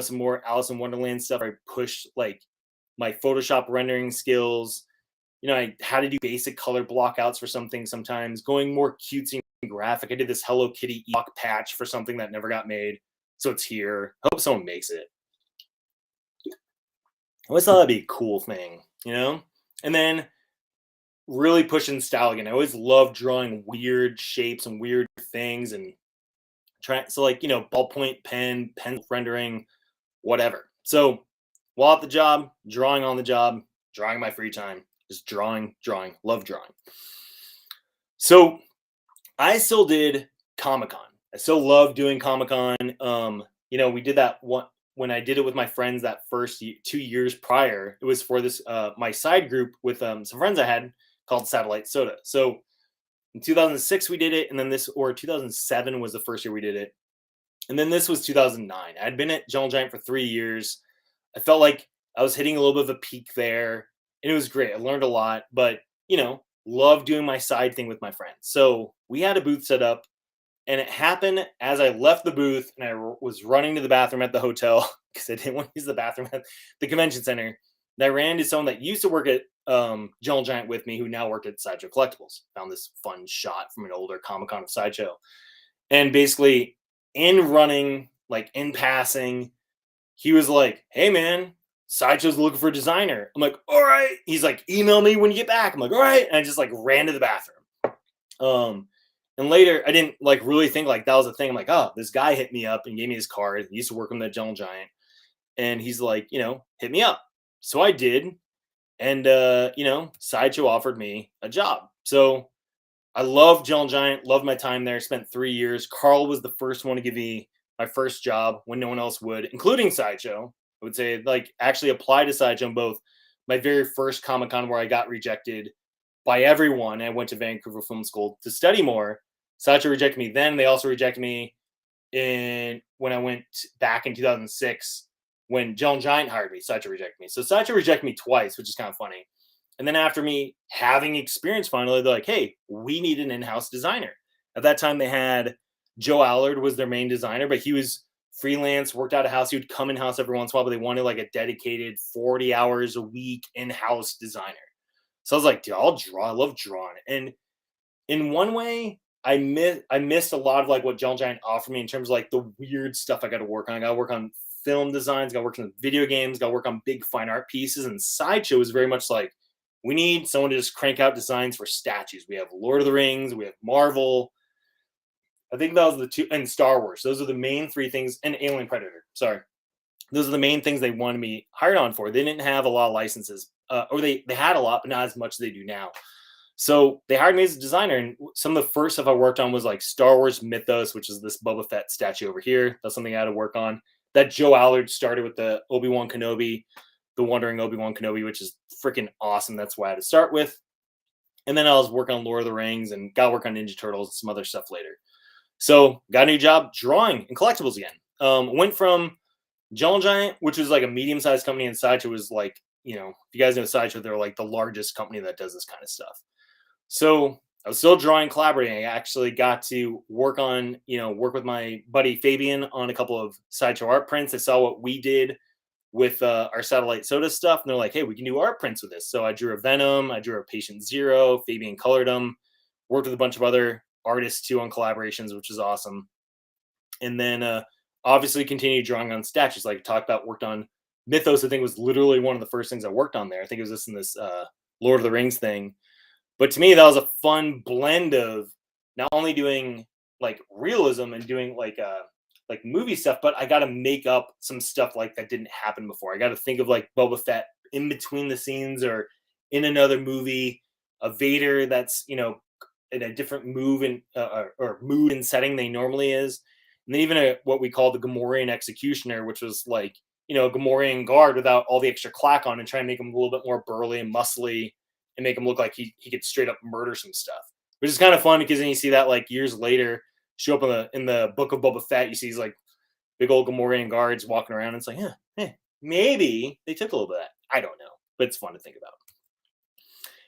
some more Alice in Wonderland stuff. I pushed my Photoshop rendering skills. I had to do basic color blockouts for some things sometimes, going more cutesy and graphic. I did this Hello Kitty Ewok patch for something that never got made. So it's here. I hope someone makes it. I always thought that'd be a cool thing, And then really pushing style again. I always loved drawing weird shapes and weird things and ballpoint pen rendering, whatever. So while at the job, drawing on the job, drawing in my free time, just drawing, love drawing. So I still did Comic-Con. I still love doing Comic-Con. We did that one when I did it with my friends that first 2 years prior. It was for this my side group with some friends I had called Satellite Soda. So In 2006 we did it, and then 2007 was the first year we did it, and then this was 2009. I'd been at Jungle Giant for 3 years. I felt like I was hitting a little bit of a peak there, and it was great. I learned a lot, but loved doing my side thing with my friends. So we had a booth set up, and it happened as I left the booth and I was running to the bathroom at the hotel because I didn't want to use the bathroom at the convention center. And I ran into someone that used to work at Jungle Giant with me, who now worked at Sideshow Collectibles. Found this fun shot from an older Comic-Con of Sideshow. And basically, in running, like in passing, he was like, "Hey man, Sideshow's looking for a designer." I'm like, "All right." He's like, "Email me when you get back." I'm like, "All right." And I just like ran to the bathroom. And later, I didn't like really think like that was a thing. I'm like, "Oh, this guy hit me up and gave me his card. He used to work on the Jungle Giant." And he's like, "Hit me up." So I did. And, Sideshow offered me a job. So I love Jungle Giant, loved my time there, spent 3 years. Carl was the first one to give me my first job when no one else would, including Sideshow. I would say, like, actually applied to Sideshow in both my very first Comic-Con where I got rejected by everyone. I went to Vancouver Film School to study more. Sideshow rejected me then. They also rejected me when I went back in 2006 when Jungle Giant hired me. Sideshow rejected me. So Sideshow rejected me twice, which is kind of funny. And then after me having experience finally, they're like, "Hey, we need an in-house designer." At that time, they had Joe Allard was their main designer, but he was freelance, worked out of house. He would come in-house every once in a while, but they wanted like a dedicated 40 hours a week in-house designer. So I was like, "Dude, I'll draw. I love drawing." And in one way, I missed a lot of like what Jungle Giant offered me in terms of like the weird stuff I got to work on. I got to work on film designs, got to work on video games, got to work on big fine art pieces. And Sideshow was very much like, we need someone to just crank out designs for statues. We have Lord of the Rings, we have Marvel. I think that was the two, and Star Wars. Those are the main three things, and Alien Predator. Sorry. Those are the main things they wanted me hired on for. They didn't have a lot of licenses, or they had a lot, but not as much as they do now. So they hired me as a designer, and some of the first stuff I worked on was like Star Wars Mythos, which is this Boba Fett statue over here. That's something I had to work on. That Joe Allard started with the Obi-Wan Kenobi, the Wandering Obi-Wan Kenobi, which is freaking awesome. That's why I had to start with. And then I was working on Lord of the Rings and got to work on Ninja Turtles and some other stuff later. So got a new job drawing and collectibles again. Went from Jungle Giant, which was like a medium-sized company, and Sideshow was like, if you guys know Sideshow, they're like the largest company that does this kind of stuff. So I was still drawing, collaborating. I actually got to work with my buddy Fabian on a couple of Sideshow art prints. I saw what we did with our Satellite Soda stuff, and they're like, "Hey, we can do art prints with this." So I drew a Venom, I drew a Patient Zero, Fabian colored them, worked with a bunch of other artists too on collaborations, which is awesome. And then obviously continued drawing on statues, like I talked about. Worked on Mythos. I think was literally one of the first things I worked on there. I think it was this in this Lord of the Rings thing. But to me, that was a fun blend of not only doing like realism and doing like movie stuff, but I got to make up some stuff like that didn't happen before. I got to think of like Boba Fett in between the scenes or in another movie, a Vader that's in a different move and or mood and setting they normally is, and then even what we call the Gamorrean Executioner, which was like a Gamorrean guard without all the extra clack on, and try and make him a little bit more burly and muscly and make him look like he could straight up murder some stuff, which is kind of fun because then you see that like years later show up in the book of Boba Fett. You see these like big old Gamorrean guards walking around. And it's like, maybe they took a little bit of that. I don't know, but it's fun to think about.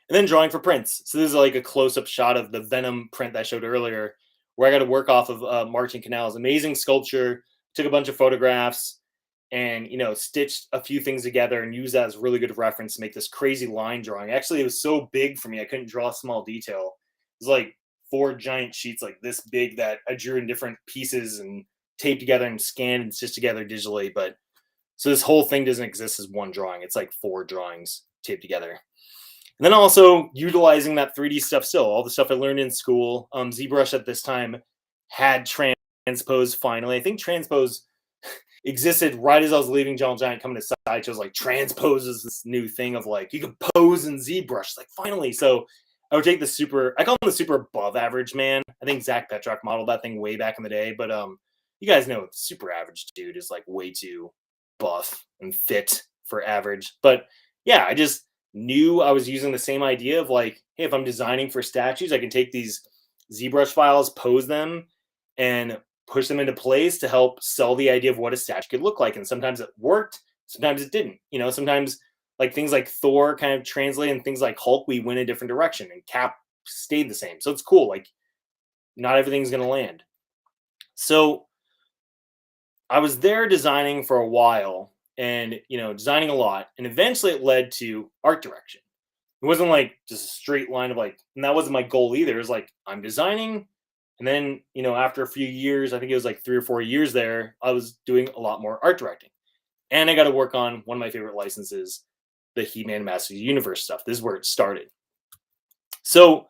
And then drawing for prints. So this is like a close-up shot of the Venom print that I showed earlier, where I got to work off of Marching Canals. Amazing sculpture. Took a bunch of photographs and stitched a few things together and used that as really good reference to make this crazy line drawing. Actually, it was so big for me, I couldn't draw a small detail. It was like 4 giant sheets like this big that I drew in different pieces and taped together and scanned and stitched together digitally. But so this whole thing doesn't exist as one drawing. It's like 4 drawings taped together. And then also utilizing that 3D stuff still, all the stuff I learned in school. ZBrush at this time had transpose finally. I think transpose existed right as I was leaving Jungle Giant, coming to Sideshow. Was like transpose is this new thing of like you can pose in ZBrush. Like finally, so I would take I call him the super above average man. I think Zach Petrock modeled that thing way back in the day, but you guys know super average dude is like way too buff and fit for average. But yeah, I just knew I was using the same idea of like, hey, if I'm designing for statues, I can take these ZBrush files, pose them, and push them into place to help sell the idea of what a statue could look like. And sometimes it worked, sometimes it didn't. Sometimes like things like Thor kind of translate, and things like Hulk, we went a different direction, and Cap stayed the same. So it's cool. Like, not everything's going to land. So I was there designing for a while, and designing a lot, and eventually it led to art direction. It wasn't like just a straight line of like, and that wasn't my goal either. It was like, I'm designing, and then after a few years, I think it was like 3 or 4 years there, I was doing a lot more art directing, and I got to work on one of my favorite licenses, the He-Man Masters of the Universe stuff. This is where it started. So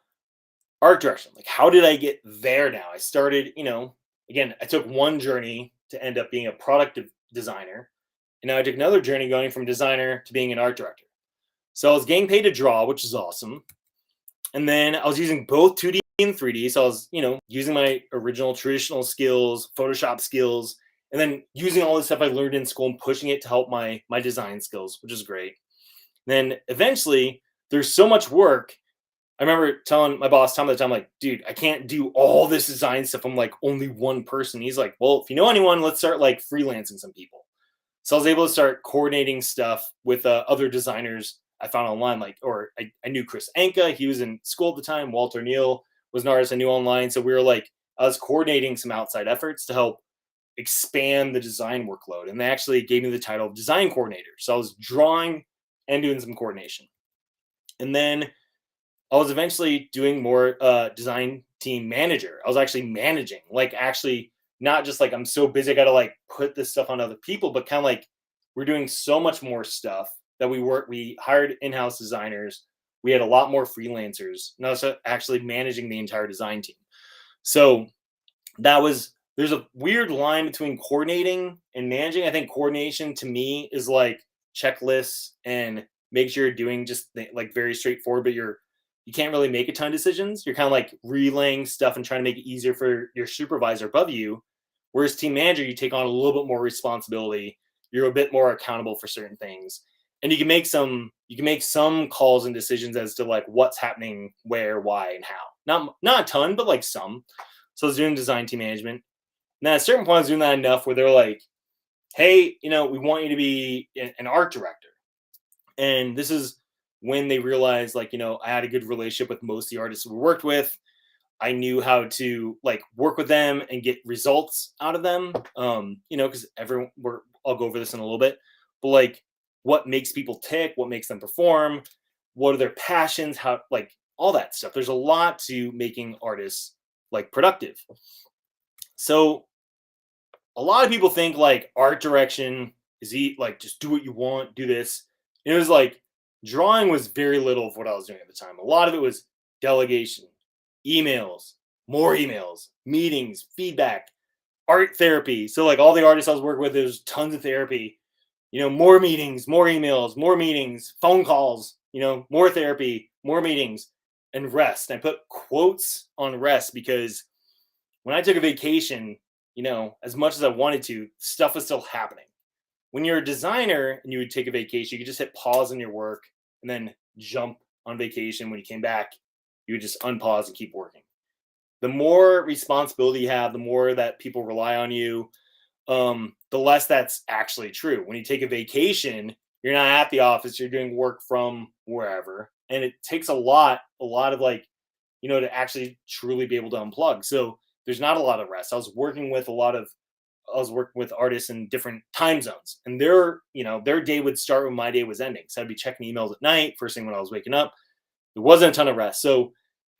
art direction, like, how did I get there? Now I started, again, I took one journey to end up being a product designer. And now I took another journey going from designer to being an art director. So I was getting paid to draw, which is awesome. And then I was using both 2D and 3D. So I was, using my original traditional skills, Photoshop skills, and then using all the stuff I learned in school and pushing it to help my design skills, which is great. And then eventually there's so much work. I remember telling my boss Tom at the time, like, dude, I can't do all this design stuff. I'm like only one person. He's like, well, if you know anyone, let's start like freelancing some people. So I was able to start coordinating stuff with other designers I found online. I knew Chris Anka. He was in school at the time. Walter Neal was an artist I knew online. So we were like, I was coordinating some outside efforts to help expand the design workload. And they actually gave me the title of design coordinator. So I was drawing and doing some coordination. And then I was eventually doing more design team manager. I was actually managing, like, actually not just like I'm so busy I got to like put this stuff on other people, but kind of like we're doing so much more stuff that we hired in-house designers. We had a lot more freelancers, and I was actually managing the entire design team. So there's a weird line between coordinating and managing. I think coordination to me is like checklists and make sure you're doing just like very straightforward, but you can't really make a ton of decisions. You're kind of like relaying stuff and trying to make it easier for your supervisor above you. Whereas team manager, you take on a little bit more responsibility. You're a bit more accountable for certain things. And you can make some calls and decisions as to like what's happening, where, why, and how. Not a ton, but like some. So I was doing design team management. And then at a certain point, I was doing that enough where they're like, hey, we want you to be an art director. And this is when they realized, like, I had a good relationship with most of the artists we worked with. I knew how to like work with them and get results out of them. Because I'll go over this in a little bit, but like what makes people tick, what makes them perform, what are their passions, how, like, all that stuff. There's a lot to making artists like productive. So a lot of people think like art direction is like just do what you want, do this. And it was like drawing was very little of what I was doing at the time. A lot of it was delegation, emails, more emails, meetings, feedback, art therapy. So like all the artists I was working with, there's tons of therapy, more meetings, more emails, more meetings, phone calls, more therapy, more meetings, and rest. And I put quotes on rest because when I took a vacation, as much as I wanted to, stuff was still happening. When you're a designer and you would take a vacation, you could just hit pause in your work and then jump on vacation. When you came back, you would just unpause and keep working. The more responsibility you have, the more that people rely on you, the less that's actually true. When you take a vacation, you're not at the office, you're doing work from wherever. And it takes a lot of like, to actually truly be able to unplug. So there's not a lot of rest. I was working with artists in different time zones, and their day would start when my day was ending. So I'd be checking emails at night, first thing when I was waking up. There wasn't a ton of rest. So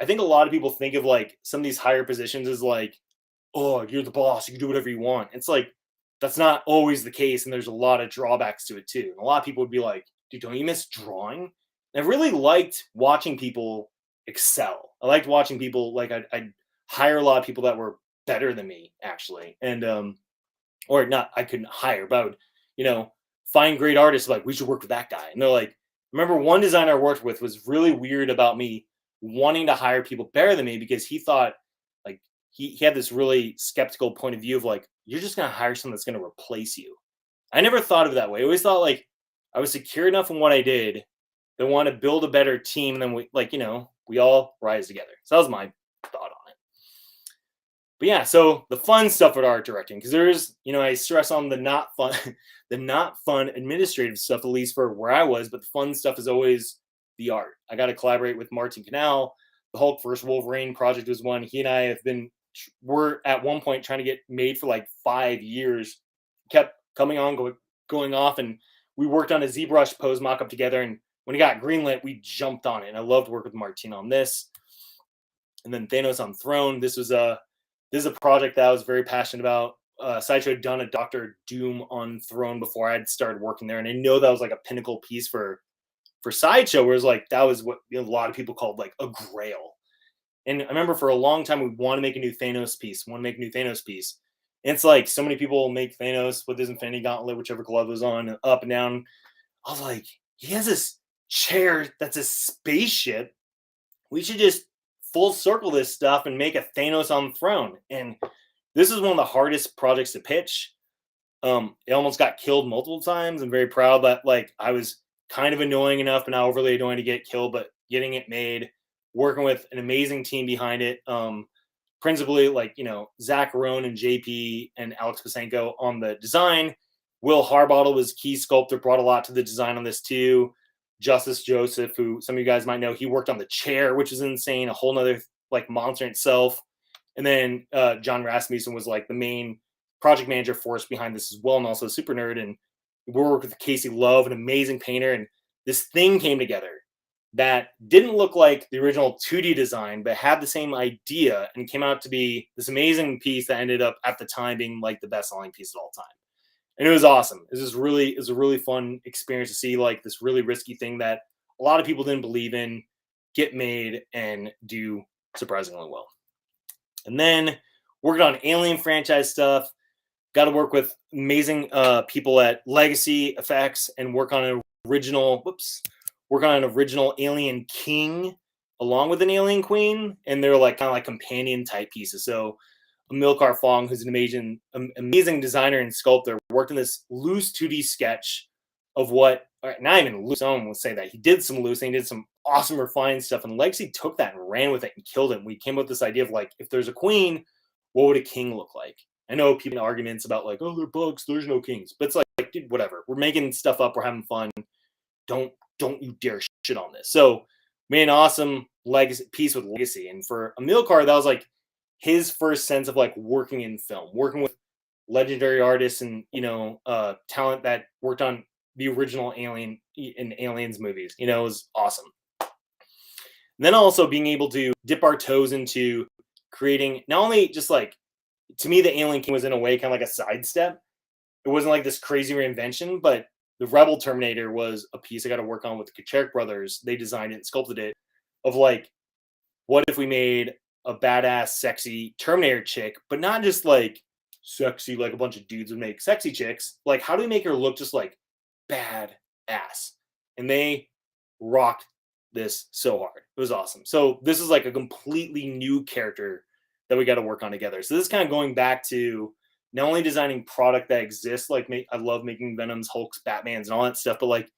I think a lot of people think of like some of these higher positions as like, oh, you're the boss, you can do whatever you want. It's like, that's not always the case. And there's a lot of drawbacks to it too. And a lot of people would be like, dude, don't you miss drawing? And I really liked watching people excel. I liked watching people, like I'd hire a lot of people that were better than me actually. And, or not, I couldn't hire, but I would, find great artists like, we should work with that guy. And they're like, I remember one designer I worked with was really weird about me wanting to hire people better than me because he thought like he had this really skeptical point of view of like, you're just going to hire someone that's going to replace you. I never thought of it that way. I always thought like I was secure enough in what I did They want to build a better team, and then we all rise together. So that was my thought on it. But yeah, so the fun stuff with art directing, because there's, I stress on the not fun, the not fun administrative stuff, at least for where I was, but the fun stuff is always the art. I got to collaborate with Martin Canal. The Hulk vs. Wolverine project was one. He and I were at one point trying to get made for like 5 years, kept coming on, going off, and we worked on a ZBrush pose mock-up together, and when it got greenlit, we jumped on it, and I loved working with Martin on this. And then Thanos on Throne, this is a project that I was very passionate about. Sideshow had done a Doctor Doom on Throne before I had started working there, and I know that was like a pinnacle piece for Sideshow, where it was like that was what a lot of people called like a grail. And I remember for a long time we want to make a new Thanos piece. And it's like so many people make Thanos with his Infinity Gauntlet, whichever glove was on, up and down. I was like, he has this chair that's a spaceship. We should just full circle this stuff and make a Thanos on the throne. And this is one of the hardest projects to pitch. It almost got killed multiple times. I'm very proud that like I was kind of annoying enough, but not overly annoying to get killed, but getting it made, working with an amazing team behind it. Principally like, Zach Rohn and JP and Alex Pasenko on the design. Will Harbottle was key sculptor, brought a lot to the design on this too. Justice Joseph, who some of you guys might know, he worked on the chair, which is insane, a whole nother like monster in itself. And then John Rasmussen was like the main project manager force behind this as well, and also a super nerd. And we worked with Casey Love, an amazing painter, and this thing came together that didn't look like the original 2D design, but had the same idea and came out to be this amazing piece that ended up at the time being like the best selling piece of all time. And it was awesome. It was a really fun experience to see like this really risky thing that a lot of people didn't believe in get made and do surprisingly well. And then worked on Alien franchise stuff. Got to work with amazing people at Legacy Effects and work on an original Alien King along with an Alien Queen, and they're like kind of like companion type pieces. So Amilcar Fong, who's an amazing designer and sculptor, worked in this loose 2D sketch of what, not even loose, someone would say that. He did some loose, and he did some awesome refined stuff, and Legacy took that and ran with it and killed it. And we came up with this idea of like, if there's a queen, what would a king look like? I know people have arguments about like, oh, they're bugs, there's no kings. But it's like dude, whatever. We're making stuff up, we're having fun. Don't you dare shit on this. So made an awesome legacy piece with Legacy. And for Amilcar, that was like his first sense of like working in film, working with legendary artists and talent that worked on the original Alien and Aliens movies. It was awesome. And then also being able to dip our toes into creating not only just like, to me, the Alien King was in a way kind of like a sidestep. It wasn't like this crazy reinvention, but the Rebel Terminator was a piece I got to work on with the Kacherik brothers. They designed it and sculpted it of like, what if we made a badass, sexy Terminator chick, but not just like sexy, like a bunch of dudes would make sexy chicks. Like, how do we make her look just like bad ass? And they rocked this so hard. It was awesome. So this is like a completely new character that we got to work on together. So this is kind of going back to not only designing product that exists, like I love making Venoms, Hulks, Batmans, and all that stuff, but like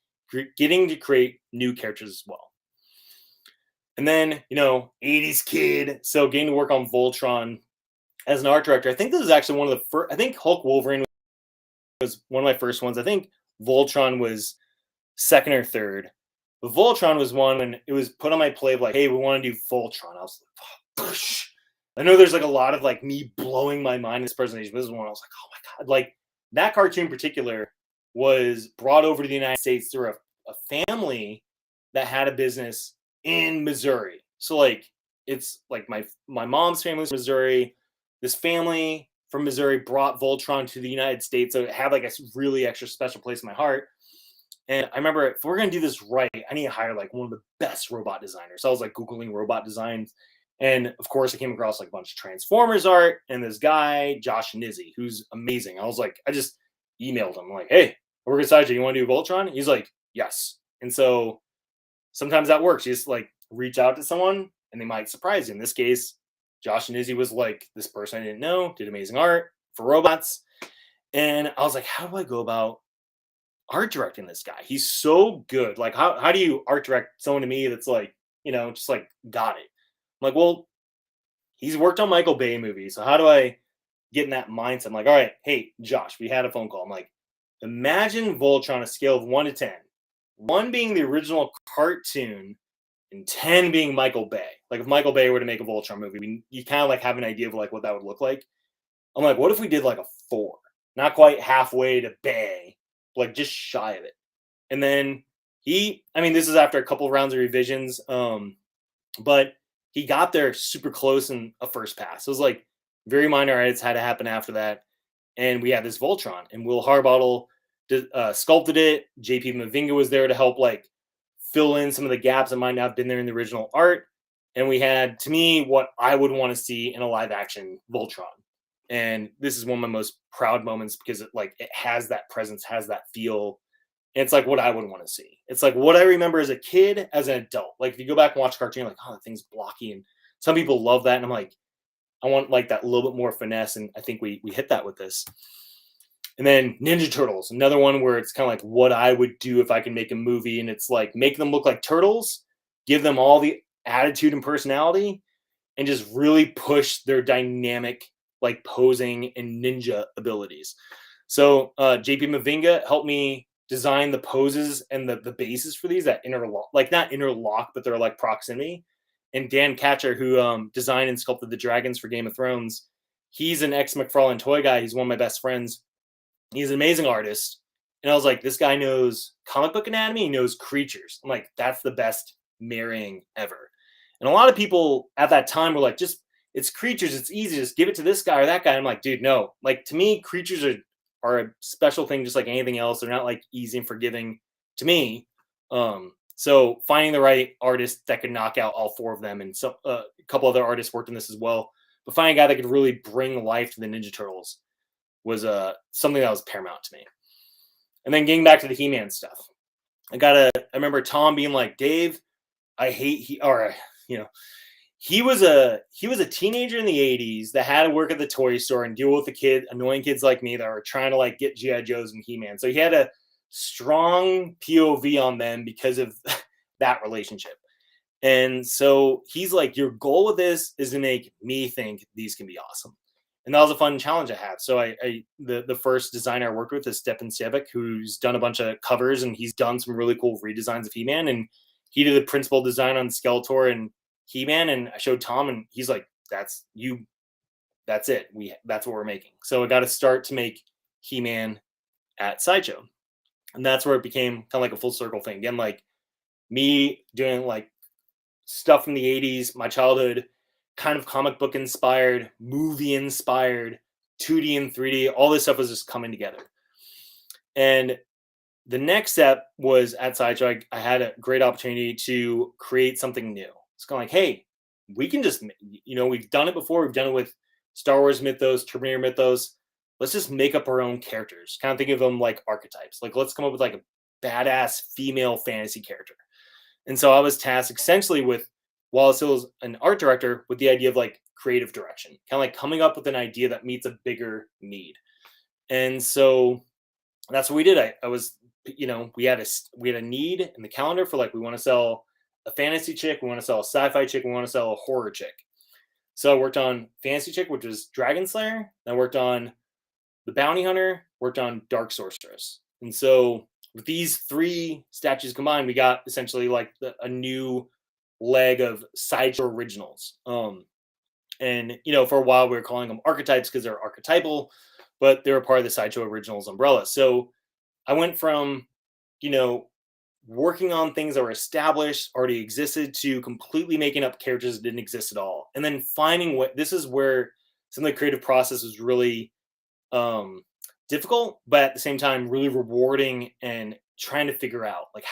getting to create new characters as well. And then, 80s kid. So getting to work on Voltron as an art director. I think this is actually one of the first, I think Hulk Wolverine was one of my first ones. I think Voltron was second or third. But Voltron was one when it was put on my plate of like, hey, we want to do Voltron. I was like, oh, I know there's like a lot of like me blowing my mind in this presentation. But this is one I was like, oh my God. Like that cartoon in particular was brought over to the United States through a family that had a business in Missouri. So like, it's like my mom's family's from Missouri. This family from Missouri brought Voltron to the United States. So it had like a really extra special place in my heart. And I remember if we're going to do this right, I need to hire like one of the best robot designers. So I was like Googling robot designs. And of course I came across like a bunch of Transformers art and this guy, Josh Nizzi, who's amazing. I was like, I just emailed him like, hey, we're excited. You want to do Voltron? He's like, yes. And so sometimes that works. You just like reach out to someone and they might surprise you. In this case, Josh Nizzi was like this person I didn't know, did amazing art for robots. And I was like, how do I go about art directing this guy. He's so good. Like, how do you art direct someone to me that's like, just like got it? I'm like, well, he's worked on Michael Bay movies. So how do I get in that mindset? I'm like, all right, hey, Josh, we had a phone call. I'm like, imagine Voltron on a scale of 1 to 10. 1 being the original cartoon and 10 being Michael Bay. Like if Michael Bay were to make a Voltron movie, you kind of like have an idea of like what that would look like. I'm like, what if we did like a 4? Not quite halfway to Bay, like just shy of it. And then this is after a couple of rounds of revisions, but he got there super close in a first pass. It was like very minor edits had to happen after that. And we had this Voltron, and Will Harbottle sculpted it. JP Mavinga was there to help like fill in some of the gaps that might not have been there in the original art. And we had, to me, what I would want to see in a live action Voltron. And this is one of my most proud moments because it has that presence, has that feel. And it's like what I would want to see. It's like what I remember as a kid, as an adult. Like if you go back and watch a cartoon, you're like, oh, that thing's blocky. And some people love that. And I'm like, I want like that little bit more finesse. And I think we hit that with this. And then Ninja Turtles, another one where it's kind of like what I would do if I can make a movie. And it's like make them look like turtles, give them all the attitude and personality, and just really push their dynamic like posing and ninja abilities. So JP Mavinga helped me design the poses and the bases for these that interlock, like not interlock, but they're like proximity. And Dan Catcher, who designed and sculpted the dragons for Game of Thrones, he's an ex-McFarlane toy guy. He's one of my best friends. He's an amazing artist. And I was like, this guy knows comic book anatomy. He knows creatures. I'm like, that's the best marrying ever. And a lot of people at that time were like, it's creatures. It's easy. Just give it to this guy or that guy. I'm like, dude, no. Like, to me, creatures are a special thing, just like anything else. They're not like easy and forgiving to me. So finding the right artist that could knock out all 4 of them, and so a couple other artists worked on this as well. But finding a guy that could really bring life to the Ninja Turtles was something that was paramount to me. And then getting back to the He-Man stuff, I remember Tom being like, Dave, I hate he was a teenager in the 80s that had to work at the toy store and deal with annoying kids like me that were trying to like get G.I. Joes and He-Man. So he had a strong POV on them because of that relationship. And so he's like, your goal with this is to make me think these can be awesome. And that was a fun challenge I had. So the first designer I worked with is Stepan Sjevic, who's done a bunch of covers, and he's done some really cool redesigns of He-Man. And he did the principal design on Skeletor and He-Man. And I showed Tom, and he's like, that's it. That's what we're making. So I got to start to make He-Man at Sideshow. And that's where it became kind of like a full circle thing. Again, like me doing like stuff from the 80s, my childhood, kind of comic book inspired, movie inspired, 2D and 3D, all this stuff was just coming together. And the next step was at Sideshow, I had a great opportunity to create something new. It's kind of like, hey, we can just, we've done it before. We've done it with Star Wars mythos, Terminator mythos. Let's just make up our own characters. Kind of think of them like archetypes. Like, let's come up with like a badass female fantasy character. And so I was tasked essentially with, while still an art director, with the idea of like creative direction, kind of like coming up with an idea that meets a bigger need. And so that's what we did. I was, we had a need in the calendar for like, we want to sell a fantasy chick, we want to sell a sci-fi chick, we want to sell a horror chick. So I worked on fantasy chick, which was Dragon Slayer. I worked on the Bounty Hunter, worked on Dark Sorceress. And so with these 3 statues combined, we got essentially like a new leg of Sideshow originals. And for a while we were calling them archetypes because they're archetypal, but they were part of the Sideshow originals umbrella. So I went from working on things that were established, already existed, to completely making up characters that didn't exist at all. And then finding this is where some of the creative process was really difficult, but at the same time really rewarding, and trying to figure out like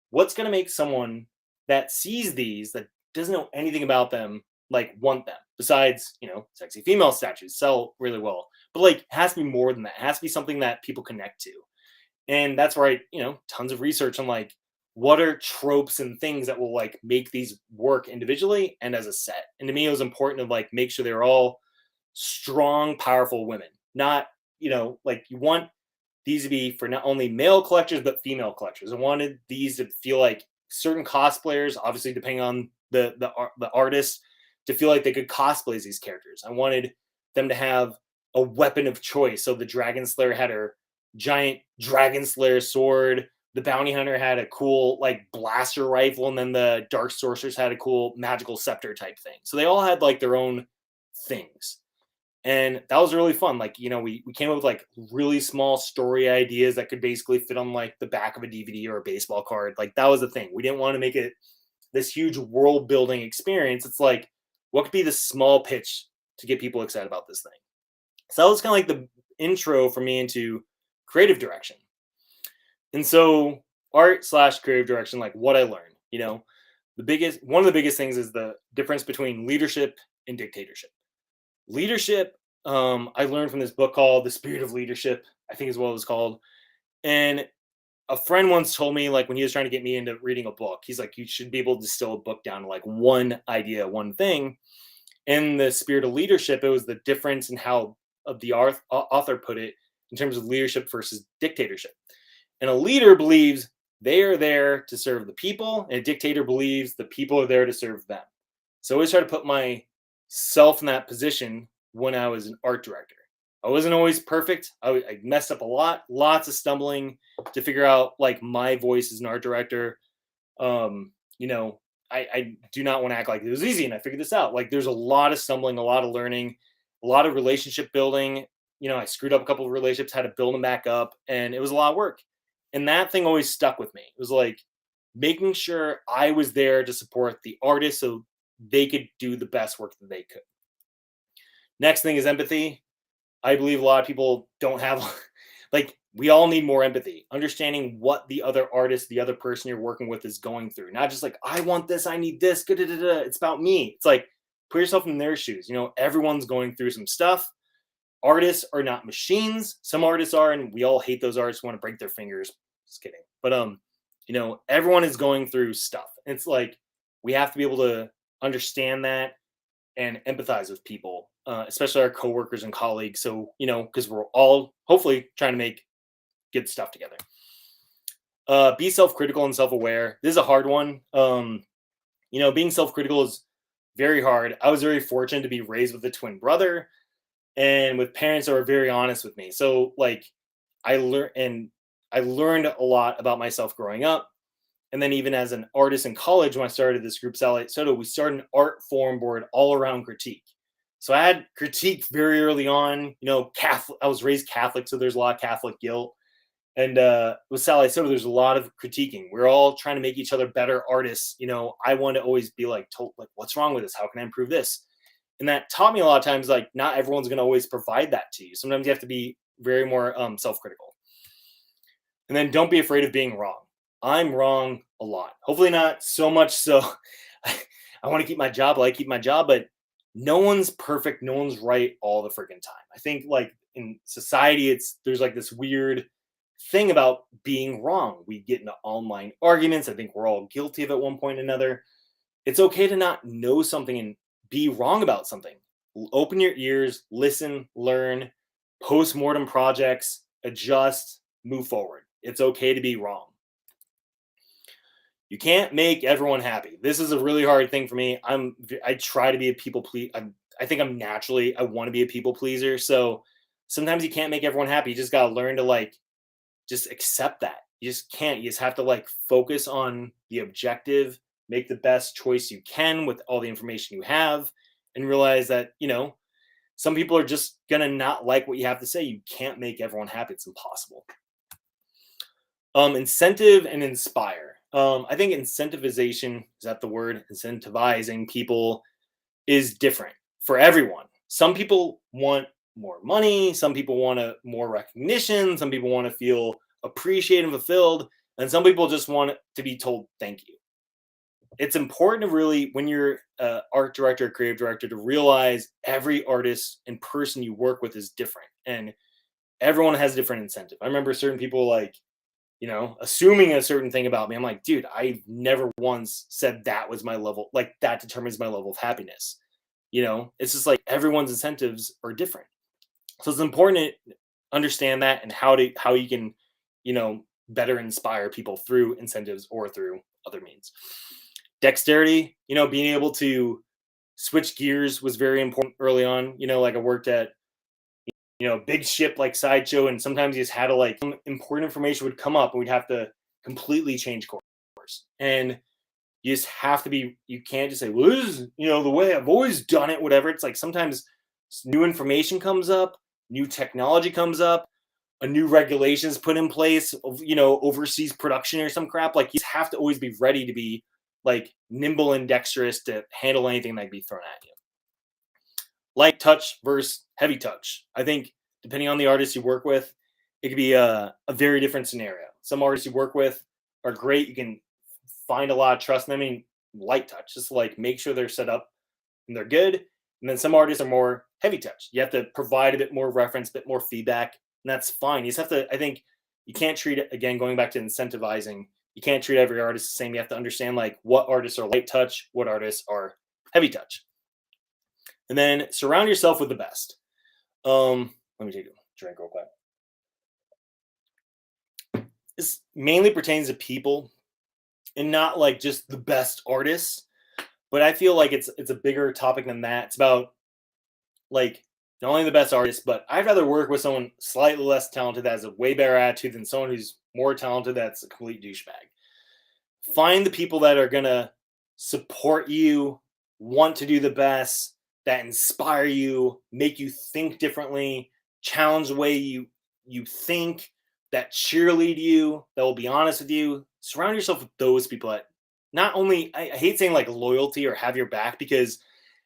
what's going to make someone that sees these, that doesn't know anything about them, like want them. Besides, sexy female statues sell really well, but like it has to be more than that. It has to be something that people connect to. And that's where tons of research on like what are tropes and things that will like make these work individually and as a set. And to me, it was important to like make sure they're all strong, powerful women. Not, like you want these to be for not only male collectors, but female collectors. I wanted these to feel like certain cosplayers, obviously depending on the artist, to feel like they could cosplay as these characters. I wanted them to have a weapon of choice. So the Dragon Slayer had her giant Dragon Slayer sword. The Bounty Hunter had a cool like blaster rifle, and then the Dark Sorceress had a cool magical scepter type thing. So they all had like their own things. And that was really fun. Like, you know, we came up with like really small story ideas that could basically fit on like the back of a DVD or a baseball card. Like that was the thing. We didn't want to make it this huge world building experience. It's like, what could be the small pitch to get people excited about this thing? So that was kind of like the intro for me into creative direction. And so art/creative direction, like what I learned, you know, one of the biggest things is the difference between leadership and dictatorship. Leadership, I learned from this book called The Spirit of Leadership, I think is what it was called. And a friend once told me, like, when he was trying to get me into reading a book, he's like, you should be able to distill a book down to like one idea, one thing. In The Spirit of Leadership, it was the difference in how the author put it in terms of leadership versus dictatorship. And a leader believes they are there to serve the people, and a dictator believes the people are there to serve them. So I always try to put myself in that position when I was an art director. I wasn't always perfect. I messed up a lot, lots of stumbling to figure out like my voice as an art director. You know, I do not want to act like it was easy and I figured this out. Like there's a lot of stumbling, a lot of learning, a lot of relationship building. You know, I screwed up a couple of relationships, had to build them back up, and it was a lot of work. And that thing always stuck with me. It was like making sure I was there to support the artist so they could do the best work that they could. Next thing is empathy. I believe a lot of people don't have, like, we all need more empathy, understanding what the other artist, the other person you're working with is going through. Not just like, I want this, I need this, it's about me. It's like, put yourself in their shoes. You know, everyone's going through some stuff. Artists are not machines. Some artists are, and we all hate those artists who want to break their fingers. Just kidding. But, you know, everyone is going through stuff. It's like, we have to be able to understand that and empathize with people, especially our coworkers and colleagues. So, you know, because we're all hopefully trying to make good stuff together. Be self-critical and self-aware. This is a hard one. You know, being self-critical is very hard. I was very fortunate to be raised with a twin brother and with parents that were very honest with me. So like I learned a lot about myself growing up. And then even as an artist in college, when I started this group, Satellite Soda, we started an art forum board all around critique. So I had critique very early on, you know, Catholic, I was raised Catholic, so there's a lot of Catholic guilt. And with Satellite Soda, there's a lot of critiquing. We're all trying to make each other better artists. You know, I want to always be like, told, like, what's wrong with this? How can I improve this? And that taught me a lot of times, like, not everyone's going to always provide that to you. Sometimes you have to be very more self-critical. And then don't be afraid of being wrong. I'm wrong a lot. Hopefully not so much so I want to keep my job. I keep my job, but no one's perfect. No one's right all the freaking time. I think like in society, there's like this weird thing about being wrong. We get into online arguments. I think we're all guilty of it at one point or another. It's okay to not know something and be wrong about something. Open your ears, listen, learn, post-mortem projects, adjust, move forward. It's okay to be wrong. You can't make everyone happy. This is a really hard thing for me. I try to be a people pleaser. I think I want to be a people pleaser. So sometimes you can't make everyone happy. You just got to learn to like, just accept that. You just can't. You just have to like focus on the objective, make the best choice you can with all the information you have, and realize that, you know, some people are just going to not like what you have to say. You can't make everyone happy. It's impossible. Incentive and inspire. I think incentivization, is that the word? Incentivizing people is different for everyone. Some people want more money. Some people want more recognition. Some people want to feel appreciated and fulfilled. And some people just want to be told thank you. It's important to really, when you're an art director, creative director, to realize every artist and person you work with is different. And everyone has a different incentive. I remember certain people like, you know, assuming a certain thing about me. I'm like, dude, I've never once said that was my level. Like that determines my level of happiness. You know, it's just like everyone's incentives are different. So it's important understand that and how you can, better inspire people through incentives or through other means. Dexterity, being able to switch gears was very important early on. Like I worked at, a big ship like Sideshow, and sometimes you just had to like some important information would come up and we'd have to completely change course. And you just have to be, you can't just say, well, this is, the way I've always done it, whatever. It's like sometimes new information comes up, new technology comes up, a new regulations put in place, overseas production or some crap. Like you have to always be ready to be like nimble and dexterous to handle anything that be thrown at you. Light touch versus heavy touch. I think depending on the artist you work with, it could be a very different scenario. Some artists you work with are great. You can find a lot of trust in them. I mean, light touch, just like make sure they're set up and they're good. And then some artists are more heavy touch. You have to provide a bit more reference, a bit more feedback, and that's fine. You just have to, I think you can't treat it, again, going back to incentivizing, you can't treat every artist the same. You have to understand like what artists are light touch, what artists are heavy touch. And then surround yourself with the best. Let me take a drink real quick. This mainly pertains to people and not like just the best artists, but I feel like it's a bigger topic than that. It's about like not only the best artists, but I'd rather work with someone slightly less talented that has a way better attitude than someone who's more talented that's a complete douchebag. Find the people that are gonna support you, want to do the best, that inspire you, make you think differently, challenge the way you think, that cheerlead you, that will be honest with you. Surround yourself with those people that not only, I hate saying like loyalty or have your back, because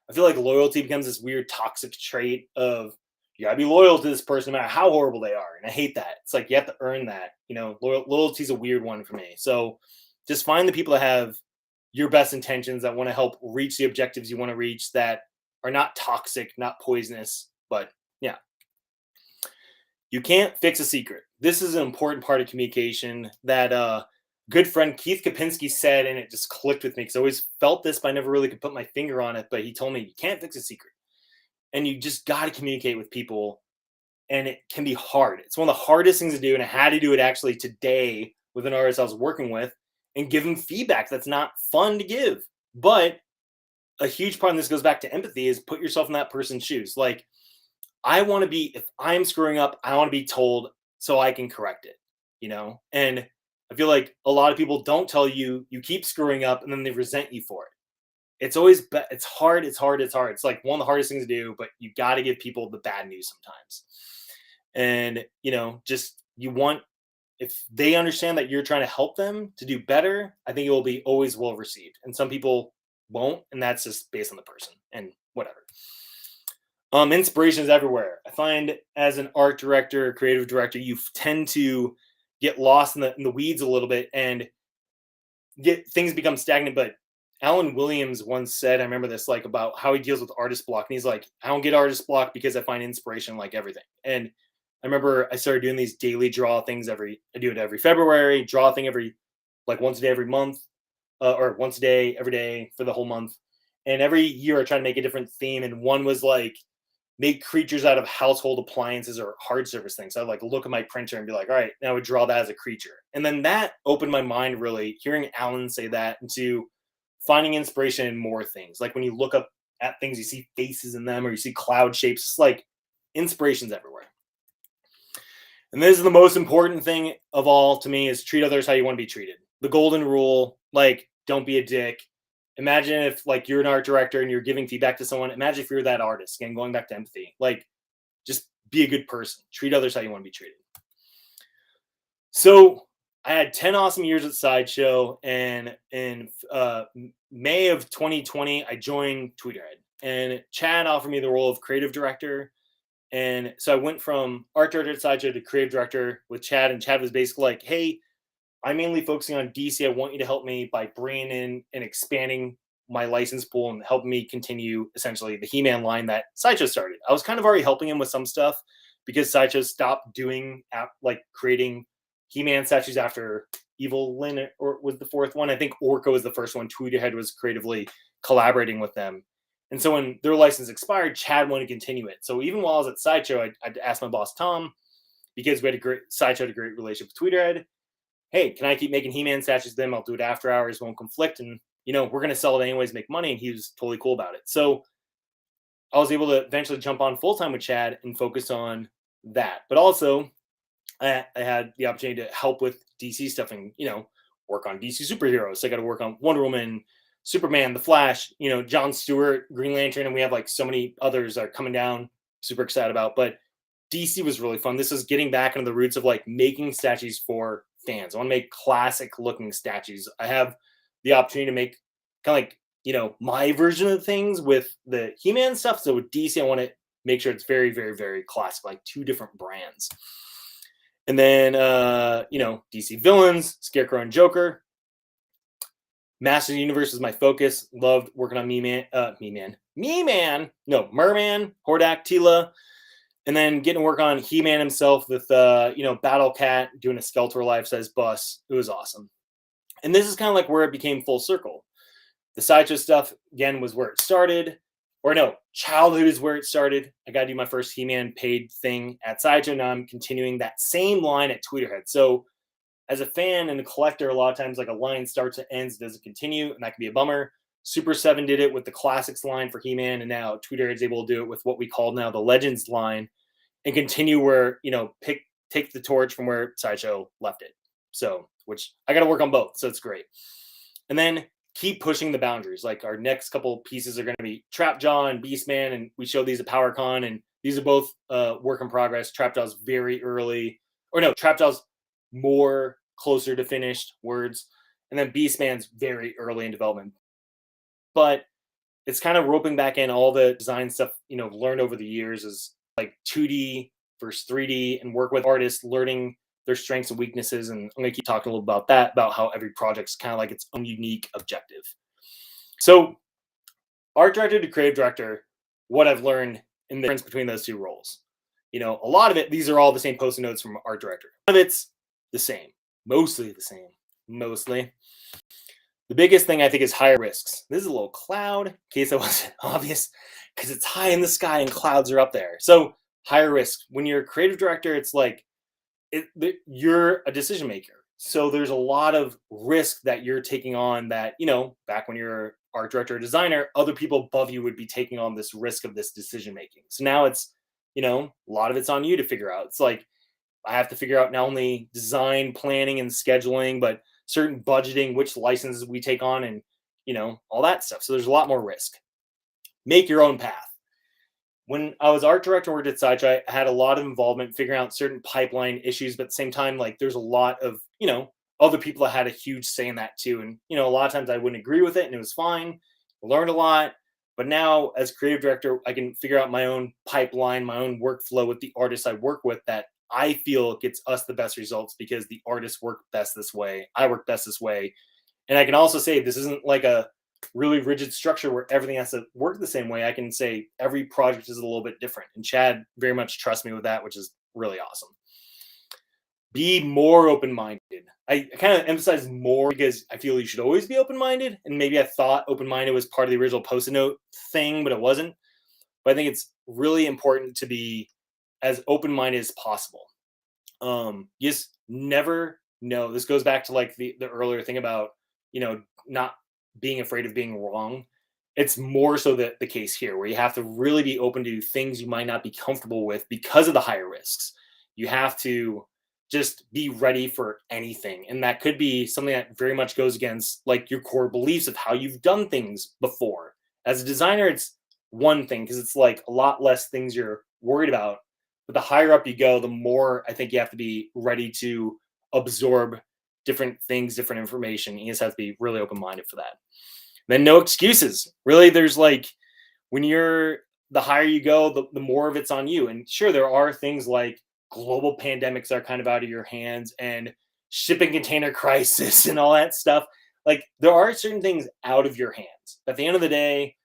I feel like loyalty becomes this weird toxic trait of you gotta be loyal to this person no matter how horrible they are. And I hate that. It's like you have to earn that. Loyalty is a weird one for me. So just find the people that have your best intentions, that want to help reach the objectives you want to reach, that are not toxic, not poisonous, but yeah. You can't fix a secret. This is an important part of communication that good friend Keith Kopinski said, and it just clicked with me because I always felt this, but I never really could put my finger on it. But he told me you can't fix a secret. And you just got to communicate with people. And it can be hard. It's one of the hardest things to do. And I had to do it actually today with an artist I was working with and give him feedback that's not fun to give. But a huge part of this goes back to empathy, is put yourself in that person's shoes. Like, I want to be, if I'm screwing up, I want to be told so I can correct it, And I feel like a lot of people don't tell you, you keep screwing up, and then they resent you for it. It's always, it's hard. It's like one of the hardest things to do, but you got to give people the bad news sometimes. And, if they understand that you're trying to help them to do better, I think it will be always well received. And some people won't, and that's just based on the person and whatever. Inspiration is everywhere. I find as an art director, creative director, you tend to get lost in the weeds a little bit and things become stagnant. But Alan Williams once said, I remember this, like about how he deals with artist block. And he's like, I don't get artist block because I find inspiration like everything. And I remember I started doing these daily draw things I do it every February, draw thing every, like once a day, every month, or once a day, every day for the whole month. And every year I try to make a different theme. And one was like, make creatures out of household appliances or hard surface things. So I'd like look at my printer and be like, all right, now I would draw that as a creature. And then that opened my mind, really hearing Alan say that, into finding inspiration in more things. Like when you look up at things, you see faces in them, or you see cloud shapes. It's like inspiration's everywhere. And this is the most important thing of all to me, is treat others how you want to be treated. The golden rule, like, don't be a dick. Imagine if like you're an art director and you're giving feedback to someone. Imagine if you're that artist. Again, going back to empathy, like just be a good person. Treat others how you want to be treated. So I had 10 awesome years at Sideshow, and in May of 2020, I joined Tweeterhead, and Chad offered me the role of creative director. And so I went from art director at Sideshow to creative director with Chad, and Chad was basically like, hey, I'm mainly focusing on DC. I want you to help me by bringing in and expanding my license pool and helping me continue essentially the He-Man line that Sideshow started. I was kind of already helping him with some stuff because Sideshow stopped doing like creating He-Man statues after Evil Lyn, or was the fourth one. I think Orca was the first one. Tweeterhead was creatively collaborating with them. And so when their license expired, Chad wanted to continue it. So even while I was at Sideshow, I'd asked my boss, Tom, because we had a great Sideshow, had a great relationship with Tweeterhead. Hey, can I keep making He-Man statues with them? I'll do it after hours, won't conflict. And, you know, we're going to sell it anyways, make money. And he was totally cool about it. So I was able to eventually jump on full-time with Chad and focus on that. But also I had the opportunity to help with DC stuff and, you know, work on DC superheroes. So I got to work on Wonder Woman, Superman, The Flash, you know, John Stewart, Green Lantern. And we have like so many others that are coming down, super excited about. But DC was really fun. This is getting back into the roots of like making statues for fans. I want to make classic looking statues. I have the opportunity to make kind of like, you know, my version of things with the He-Man stuff. So with DC, I want to make sure it's very, very, very classic, like 2 different brands. And then, you know, DC villains, Scarecrow and Joker. Master of the Universe is my focus. Loved working on Merman, Hordak, Tila. And then getting to work on He-Man himself with, you know, Battle Cat, doing a Skeletor life-size bust. It was awesome. And this is kind of like where it became full circle. The Sideshow stuff, again, was where it started. Or no, childhood is where it started. I got to do my first He-Man paid thing at Sideshow. Now I'm continuing that same line at Tweeterhead. So as a fan and a collector, a lot of times like a line starts and ends, doesn't continue, and that can be a bummer. Super 7 did it with the Classics line for He-Man, and now Tweeterhead's able to do it with what we call now the Legends line and continue where, you know, take the torch from where Sideshow left it. So, which I got to work on both. So it's great. And then keep pushing the boundaries. Like our next couple pieces are going to be Trapjaw and Beastman, and we showed these at PowerCon, and these are both work in progress. Trapjaw's very early, or no, Trapjaw's more closer to finished words, and then Beastman's very early in development. But it's kind of roping back in all the design stuff, you know, learned over the years is like 2D versus 3D, and work with artists, learning their strengths and weaknesses. And I'm going to keep talking a little about that, about how every project's kind of like its own unique objective. So art director to creative director, what I've learned in the difference between those 2 roles. You know, a lot of it, these are all the same post-it notes from art director. A lot of it's the same, mostly the same, mostly. The biggest thing I think is higher risks. This is a little cloud, in case that wasn't obvious, because it's high in the sky and clouds are up there. So higher risk. When you're a creative director, it's like, you're a decision maker. So there's a lot of risk that you're taking on that, you know, back when you're an art director or designer, other people above you would be taking on this risk of this decision making. So now it's, you know, a lot of it's on you to figure out. It's like, I have to figure out not only design, planning, and scheduling, but certain budgeting, which licenses we take on, and, you know, all that stuff. So there's a lot more risk. Make your own path. When I was art director and worked at Sideshow, I had a lot of involvement figuring out certain pipeline issues, but at the same time, like there's a lot of, you know, other people that had a huge say in that too. And, you know, a lot of times I wouldn't agree with it and it was fine. I learned a lot. But now as creative director, I can figure out my own pipeline, my own workflow with the artists I work with that I feel gets us the best results because the artists work best this way. I work best this way. And I can also say this isn't like a really rigid structure where everything has to work the same way. I can say every project is a little bit different. And Chad very much trusts me with that, which is really awesome. Be more open-minded. I kind of emphasize more because I feel you should always be open-minded. And maybe I thought open-minded was part of the original Post-it note thing, but it wasn't. But I think it's really important to be as open-minded as possible. You just never know. This goes back to like the earlier thing about, you know, not being afraid of being wrong. It's more so that the case here where you have to really be open to things you might not be comfortable with because of the higher risks. You have to just be ready for anything. And that could be something that very much goes against like your core beliefs of how you've done things before. As a designer, it's one thing because it's like a lot less things you're worried about. But the higher up you go, the more I think you have to be ready to absorb different things, different information. You just have to be really open-minded for that. Then no excuses. Really, there's like, when you're, the higher you go, the more of it's on you. And sure, there are things like global pandemics are kind of out of your hands and shipping container crisis and all that stuff. Like there are certain things out of your hands. But at the end of the day,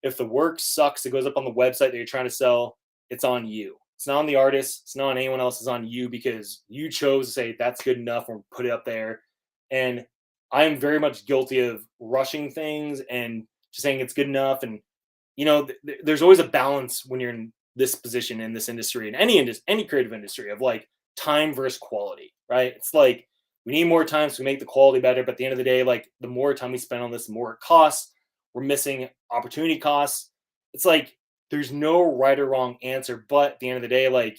if the work sucks, it goes up on the website that you're trying to sell, it's on you. It's not on the artist. It's not on anyone else. It's on you because you chose to say that's good enough and put it up there. And I am very much guilty of rushing things and just saying it's good enough. And, you know, there's always a balance when you're in this position in this industry, in any creative industry of like, time versus quality, right? It's like we need more time so we make the quality better, but at the end of the day, like the more time we spend on this, the more it costs. We're missing opportunity costs. It's like there's no right or wrong answer, but at the end of the day, like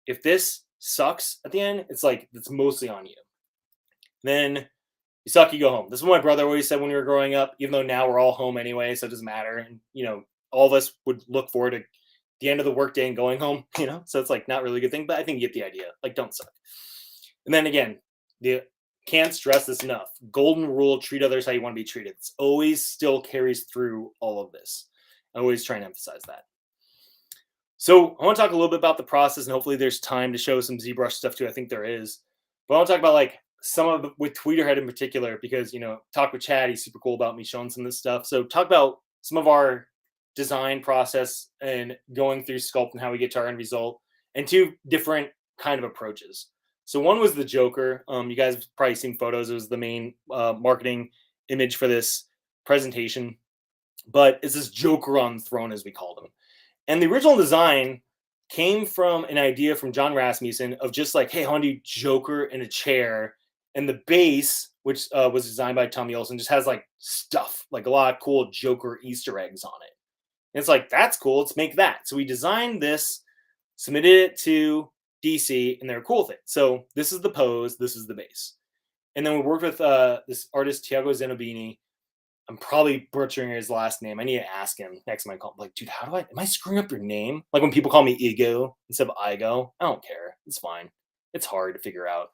if this sucks at the end, it's like it's mostly on you. Then you suck, you go home. This is what my brother always said when we were growing up, even though now we're all home anyway, so it doesn't matter. And all of us would look forward to the end of the workday and going home, so it's like not really a good thing, but I think you get the idea. Like, don't suck. And then again, can't stress this enough. Golden rule: treat others how you want to be treated. It's always still carries through all of this. I always try and emphasize that. So I want to talk a little bit about the process, and hopefully there's time to show some ZBrush stuff too. I think there is. But I want to talk about like some of with Tweeterhead in particular, because talk with Chad, he's super cool about me showing some of this stuff. So talk about some of our design process and going through sculpt and how we get to our end result, and two different kind of approaches. So one was the Joker. You guys have probably seen photos. It was the main marketing image for this presentation, but it's this Joker on the throne, as we called him. And the original design came from an idea from John Rasmussen of just like, hey, I want to do Joker in a chair. And the base, which was designed by Tommy Olsen, just has like stuff, like a lot of cool Joker Easter eggs on it. And it's like, that's cool. Let's make that. So we designed this, submitted it to DC, and they were cool with it. So this is the pose. This is the base. And then we worked with this artist, Tiago Zenobini. I'm probably butchering his last name. I need to ask him next time I call him. Like, dude, am I screwing up your name? Like when people call me Igo instead of Igo. I don't care. It's fine. It's hard to figure out.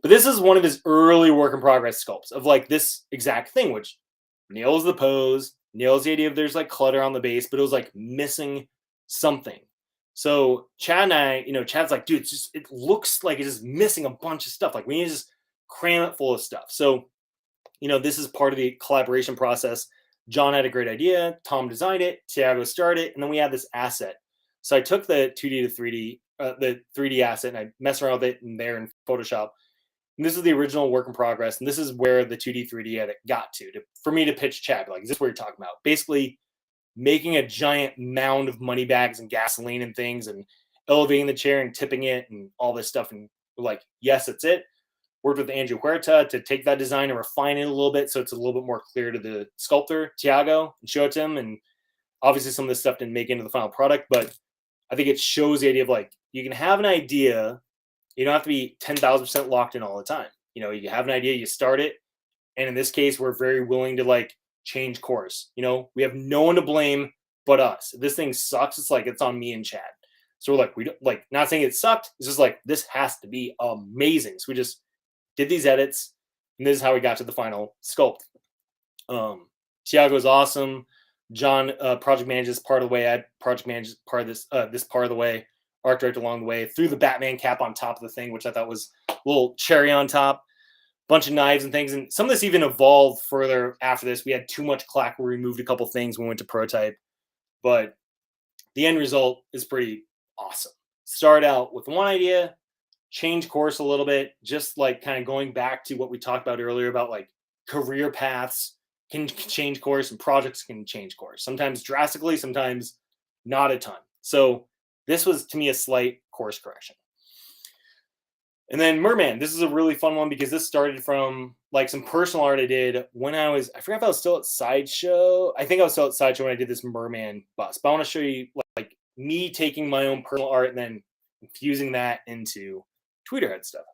But this is one of his early work in progress sculpts of like this exact thing, which nails the pose, nails the idea of there's like clutter on the base, but it was like missing something. So Chad and I, Chad's like, dude, it looks like it's just missing a bunch of stuff. Like we need to just cram it full of stuff. So this is part of the collaboration process. John had a great idea. Tom designed it. Tiago started it. And then we had this asset. So I took the 2D to 3D, the 3D asset, and I messed around with it in there in Photoshop. And this is the original work in progress. And this is where the 2D, 3D edit got to for me to pitch Chad. Like, is this what you're talking about? Basically making a giant mound of money bags and gasoline and things and elevating the chair and tipping it and all this stuff. And we're like, yes, that's it. Worked with Andrew Huerta to take that design and refine it a little bit so it's a little bit more clear to the sculptor, Tiago, and show it to him. And obviously some of this stuff didn't make it into the final product, but I think it shows the idea of like, you can have an idea. You don't have to be 10,000% locked in all the time. You have an idea, you start it. And in this case, we're very willing to like change course. We have no one to blame but us. If this thing sucks, it's like, it's on me and Chad. So we're like, we don't like, not saying it sucked. It's just like, this has to be amazing. So we just did these edits, and this is how we got to the final sculpt. Tiago is awesome. John project manages part of the way. I project manages part of this part of the way. Art director along the way. Threw the Batman cap on top of the thing, which I thought was a little cherry on top. Bunch of knives and things, and some of this even evolved further after this. We had too much clack. We removed a couple things when we went to prototype, but the end result is pretty awesome. Start out with one idea, change course a little bit, just like kind of going back to what we talked about earlier about like career paths can change course and projects can change course. Sometimes drastically, sometimes not a ton. So this was to me a slight course correction. And then Merman, this is a really fun one because this started from like some personal art I did when I forgot if I was still at Sideshow. I think I was still at Sideshow when I did this Merman bust. But I want to show you like me taking my own personal art and then infusing that into Tweeterhead stuff.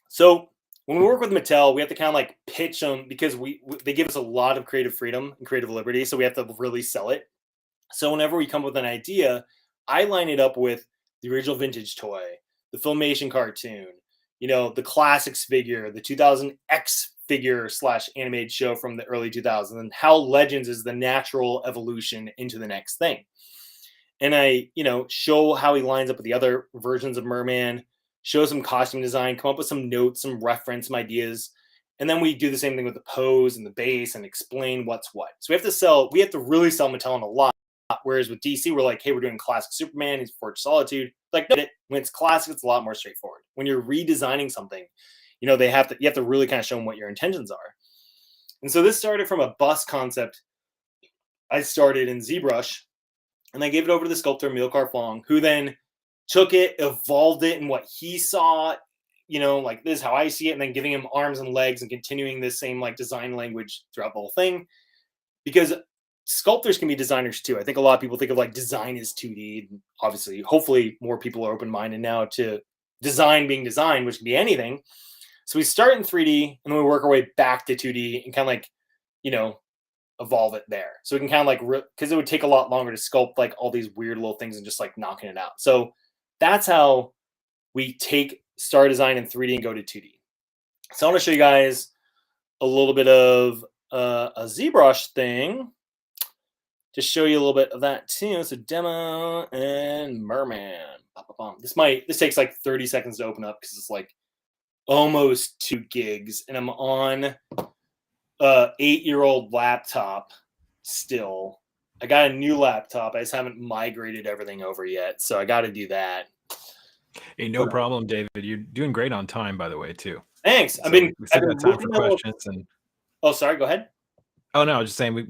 So when we work with Mattel, we have to kind of like pitch them because they give us a lot of creative freedom and creative liberty. So we have to really sell it. So whenever we come up with an idea, I line it up with the original vintage toy, the Filmation cartoon, the classics figure, the 2000 X figure / animated show from the early 2000s, and how Legends is the natural evolution into the next thing. And I, show how he lines up with the other versions of Merman, show some costume design, come up with some notes, some reference, some ideas. And then we do the same thing with the pose and the base and explain what's what. So we have to really sell Mattel a lot. Whereas with DC, we're like, hey, we're doing classic Superman, he's Forged Solitude. Like, when it's classic, it's a lot more straightforward. When you're redesigning something, you have to really kind of show them what your intentions are. And so this started from a bus concept. I started in ZBrush, and I gave it over to the sculptor, Milkar Fong, who then took it, evolved it in what he saw, you know, like this is how I see it, and then giving him arms and legs and continuing this same like design language throughout the whole thing. Because sculptors can be designers too. I think a lot of people think of like design as 2D. Obviously, hopefully more people are open-minded now to design being design, which can be anything. So we start in 3D and then we work our way back to 2D and kind of like, you know, evolve it there. So we can kind of like, because it would take a lot longer to sculpt like all these weird little things and just like knocking it out. So that's how we take Star Design in 3D and go to 2D. So I want to show you guys a little bit of a ZBrush thing to show you a little bit of that too. So demo and Merman. This takes like 30 seconds to open up because it's like almost 2 gigs, and I'm on a 8-year-old laptop still. I got a new laptop. I just haven't migrated everything over yet, so I got to do that. Hey, no problem, David. You're doing great on time, by the way, too. Thanks. So I've been time for questions and. Oh, sorry. Go ahead. Oh no, I was just saying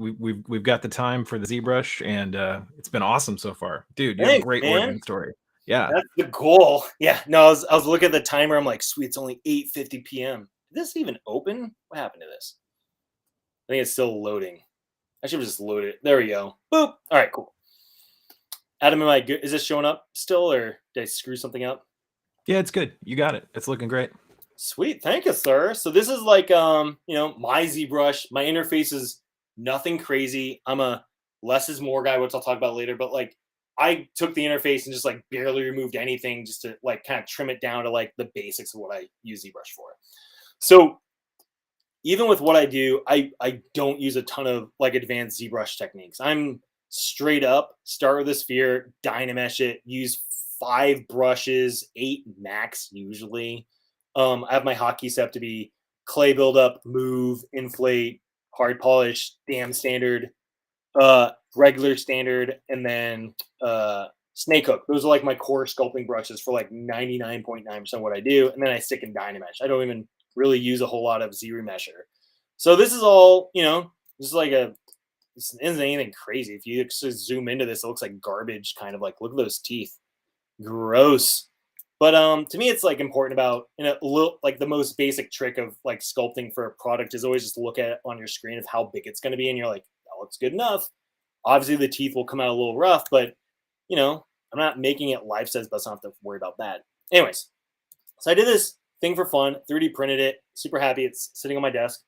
we've got the time for the ZBrush, and it's been awesome so far, dude. You have a great origin story. Yeah, that's the goal. Yeah, no, I was looking at the timer. I'm like, sweet, it's only 8:50 p.m. Did this even open? What happened to this? I think it's still loading. I should have just loaded it. There we go. Boop. All right, cool. Adam, am I good? Is this showing up still, or did I screw something up? Yeah, it's good. You got it. It's looking great. Sweet, thank you, sir. So this is like, you know, my ZBrush. My interface is nothing crazy. I'm a less is more guy, which I'll talk about later. But like, I took the interface and just like barely removed anything, just to like kind of trim it down to like the basics of what I use ZBrush for. So even with what I do, I don't use a ton of like advanced ZBrush techniques. I'm straight up start with a sphere, Dynamesh it, use 5 brushes, 8 max usually. I have my hotkey set up to be clay buildup, move, inflate, hard polish, damn standard, regular standard, and then snake hook. Those are like my core sculpting brushes for like 99.9% of what I do. And then I stick in Dynamesh. I don't even really use a whole lot of ZRemesher. So this is all, you know, this is like this isn't anything crazy. If you just zoom into this, it looks like garbage, kind of like, look at those teeth. Gross. But to me, it's like important about, you know, a little, like the most basic trick of like sculpting for a product is always just look at it on your screen of how big it's going to be. And you're like, that looks good enough. Obviously the teeth will come out a little rough, but you know, I'm not making it life size, but I don't have to worry about that. Anyways, so I did this thing for fun, 3D printed it, super happy. It's sitting on my desk.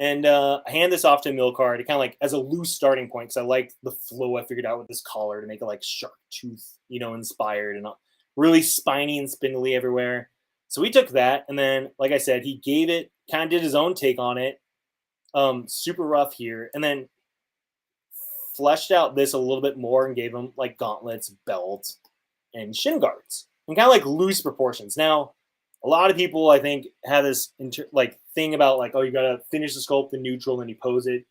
And I hand this off to Milcar to kind of like as a loose starting point, because I liked the flow I figured out with this collar to make it like shark tooth, you know, inspired and really spiny and spindly everywhere. So we took that, and then, like I said, he gave it, kind of did his own take on it, super rough here, and then fleshed out this a little bit more and gave him like gauntlets, belt, and shin guards, and kind of like loose proportions. Now, a lot of people, I think, have this thing about like, oh, you got to finish the sculpt in neutral, then you pose it.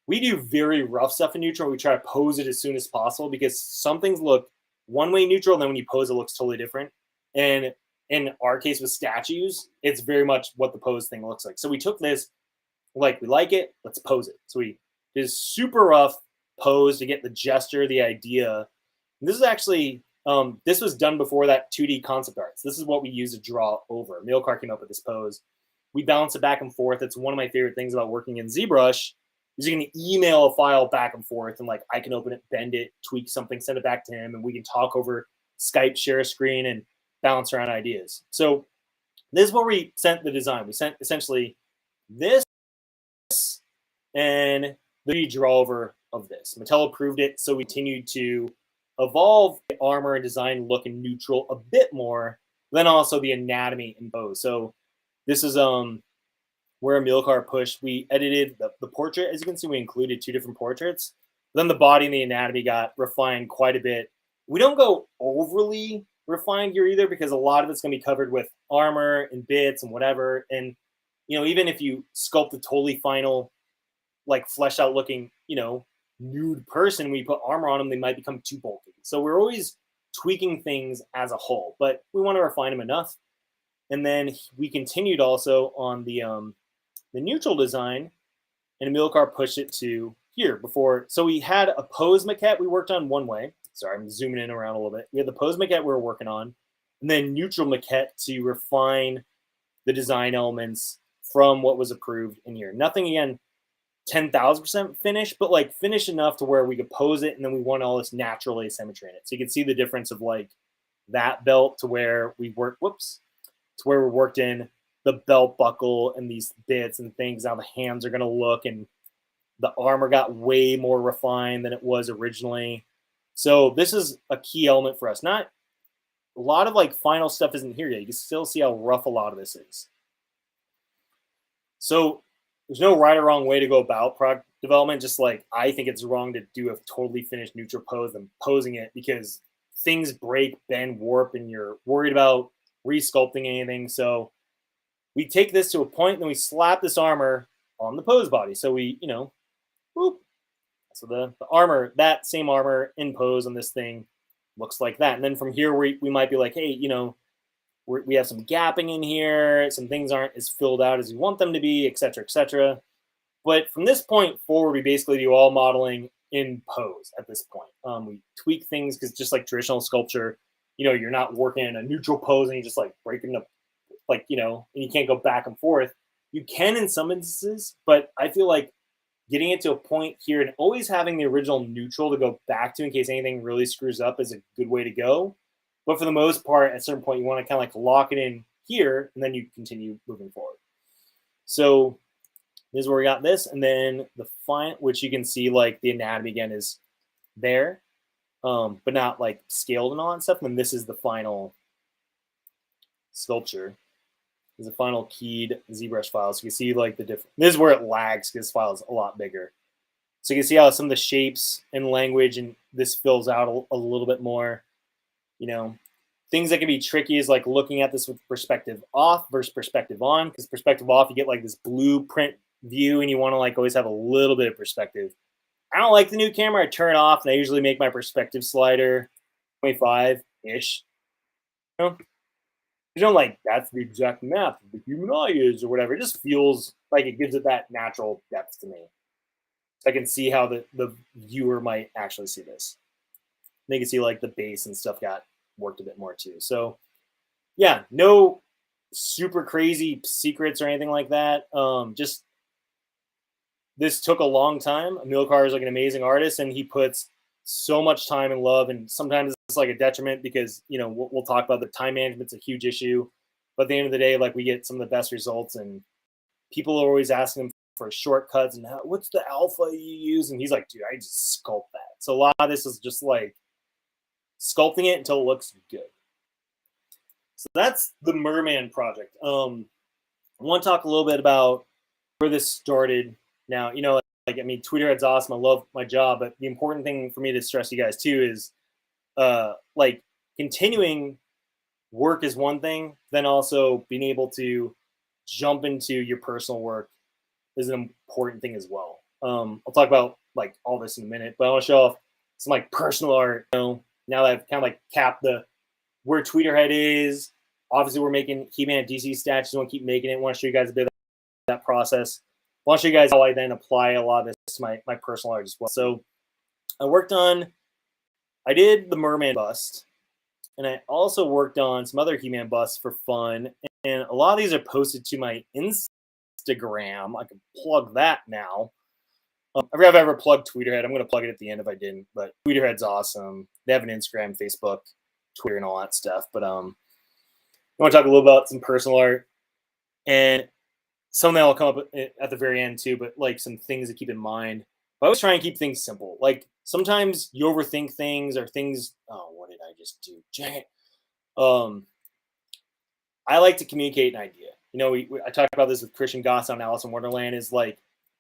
We do very rough stuff in neutral. We try to pose it as soon as possible because some things look one way neutral, and then when you pose, it looks totally different. And in our case with statues, it's very much what the pose thing looks like. So we took this, like, we like it, let's pose it. So we did a super rough pose to get the gesture, the idea. And this is actually, this was done before that 2D concept arts. This is what we use to draw over. Milcar came up with this pose. We bounce it back and forth. It's one of my favorite things about working in ZBrush is you can email a file back and forth, and like I can open it, bend it, tweak something, send it back to him, and we can talk over Skype, share a screen, and bounce around ideas. So this is where we sent the design. We sent essentially this and the draw over of this. Mattel approved it, so we continued to evolve the armor and design look in neutral a bit more, then also the anatomy and pose. So this is where Milcar pushed. We edited the portrait. As you can see, we included 2 different portraits. Then the body and the anatomy got refined quite a bit. We don't go overly refined here either because a lot of it's going to be covered with armor and bits and whatever. And, you know, even if you sculpt a totally final, like fleshed out looking, you know, nude person, we put armor on them, they might become too bulky. So we're always tweaking things as a whole, but we want to refine them enough. And then we continued also on the neutral design, and Milcar pushed it to here before. So we had a pose maquette we worked on one way. sorry, I'm zooming in around a little bit. We have the pose maquette we're working on, and then neutral maquette to refine the design elements from what was approved in here. Nothing, again, 10,000% finished, but like finished enough to where we could pose it, and then we want all this natural asymmetry in it. So you can see the difference of like that belt to where we worked, to where we worked in the belt buckle and these bits and things, how the hands are going to look, and the armor got way more refined than it was originally. So this is a key element for us. Not a lot of like final stuff isn't here yet. You can still see how rough a lot of this is. So there's no right or wrong way to go about product development. Just like I think it's wrong to do a totally finished neutral pose and posing it, because things break, bend, warp, and you're worried about resculpting anything. So we take this to a point, and then we slap this armor on the pose body. So we, you know, whoop. So the armor, that same armor in pose on this thing looks like that. And then from here, we might be like, hey, you know, we have some gapping in here. Some things aren't as filled out as you want them to be, et cetera, et cetera. But from this point forward, we basically do all modeling in pose at this point. We tweak things because just like traditional sculpture, you know, you're not working in a neutral pose and you just like breaking up, like, you know, and you can't go back and forth. You can in some instances, but I feel like getting it to a point here and always having the original neutral to go back to in case anything really screws up is a good way to go. But for the most part, at a certain point, you want to kind of like lock it in here, and then you continue moving forward. So this is where we got this. And then the fine, which you can see like the anatomy again is there, but not like scaled and all that stuff. And this is the final sculpture. This is the final keyed ZBrush file. So you can see like the different, this is where it lags because this file is a lot bigger. So you can see how some of the shapes and language and this fills out a little bit more. You know, things that can be tricky is like looking at this with perspective off versus perspective on, because perspective off, you get like this blueprint view and you want to like always have a little bit of perspective. I don't like the new camera. I turn it off and I usually make my perspective slider 25-ish. You know? You don't like that's the exact map of the human eye is or whatever. It just feels like it gives it that natural depth to me. So I can see how the viewer might actually see this. They can see like the base and stuff got worked a bit more too. So yeah, no super crazy secrets or anything like that. Just this took a long time. Amilcar is like an amazing artist, and he puts so much time and love, and sometimes it's like a detriment because, you know, we'll talk about the time management's a huge issue, but at the end of the day, like we get some of the best results, and people are always asking him for shortcuts and what's the alpha you use, and he's like, dude, I just sculpt that. So a lot of this is just like sculpting it until it looks good. So that's the Merman project. I want to talk a little bit about where this started. Now, you know, like, I mean, Tweeterhead's awesome. I love my job, but the important thing for me to stress to you guys too is like continuing work is one thing, then also being able to jump into your personal work is an important thing as well. I'll talk about like all this in a minute, but I want to show off some like personal art. You know, now that I've kind of like capped where Tweeterhead is. Obviously, we're making He-Man DC statues. I want to keep making it. I want to show you guys a bit of that process. I want to show you guys how I then apply a lot of this to my personal art as well. So I did the Merman bust, and I also worked on some other He-Man busts for fun. And a lot of these are posted to my Instagram. I can plug that now. If I've ever plugged Tweeterhead, I'm going to plug it at the end if I didn't. But Tweeterhead's awesome. They have an Instagram, Facebook, Twitter, and all that stuff. But I want to talk a little about some personal art. And something that will come up at the very end too, but like some things to keep in mind. But I always try and keep things simple. Like sometimes you overthink things or things, oh, what did I just do? Dang it. I like to communicate an idea. You know, I talked about this with Christian Goss on Alice in Wonderland, is like,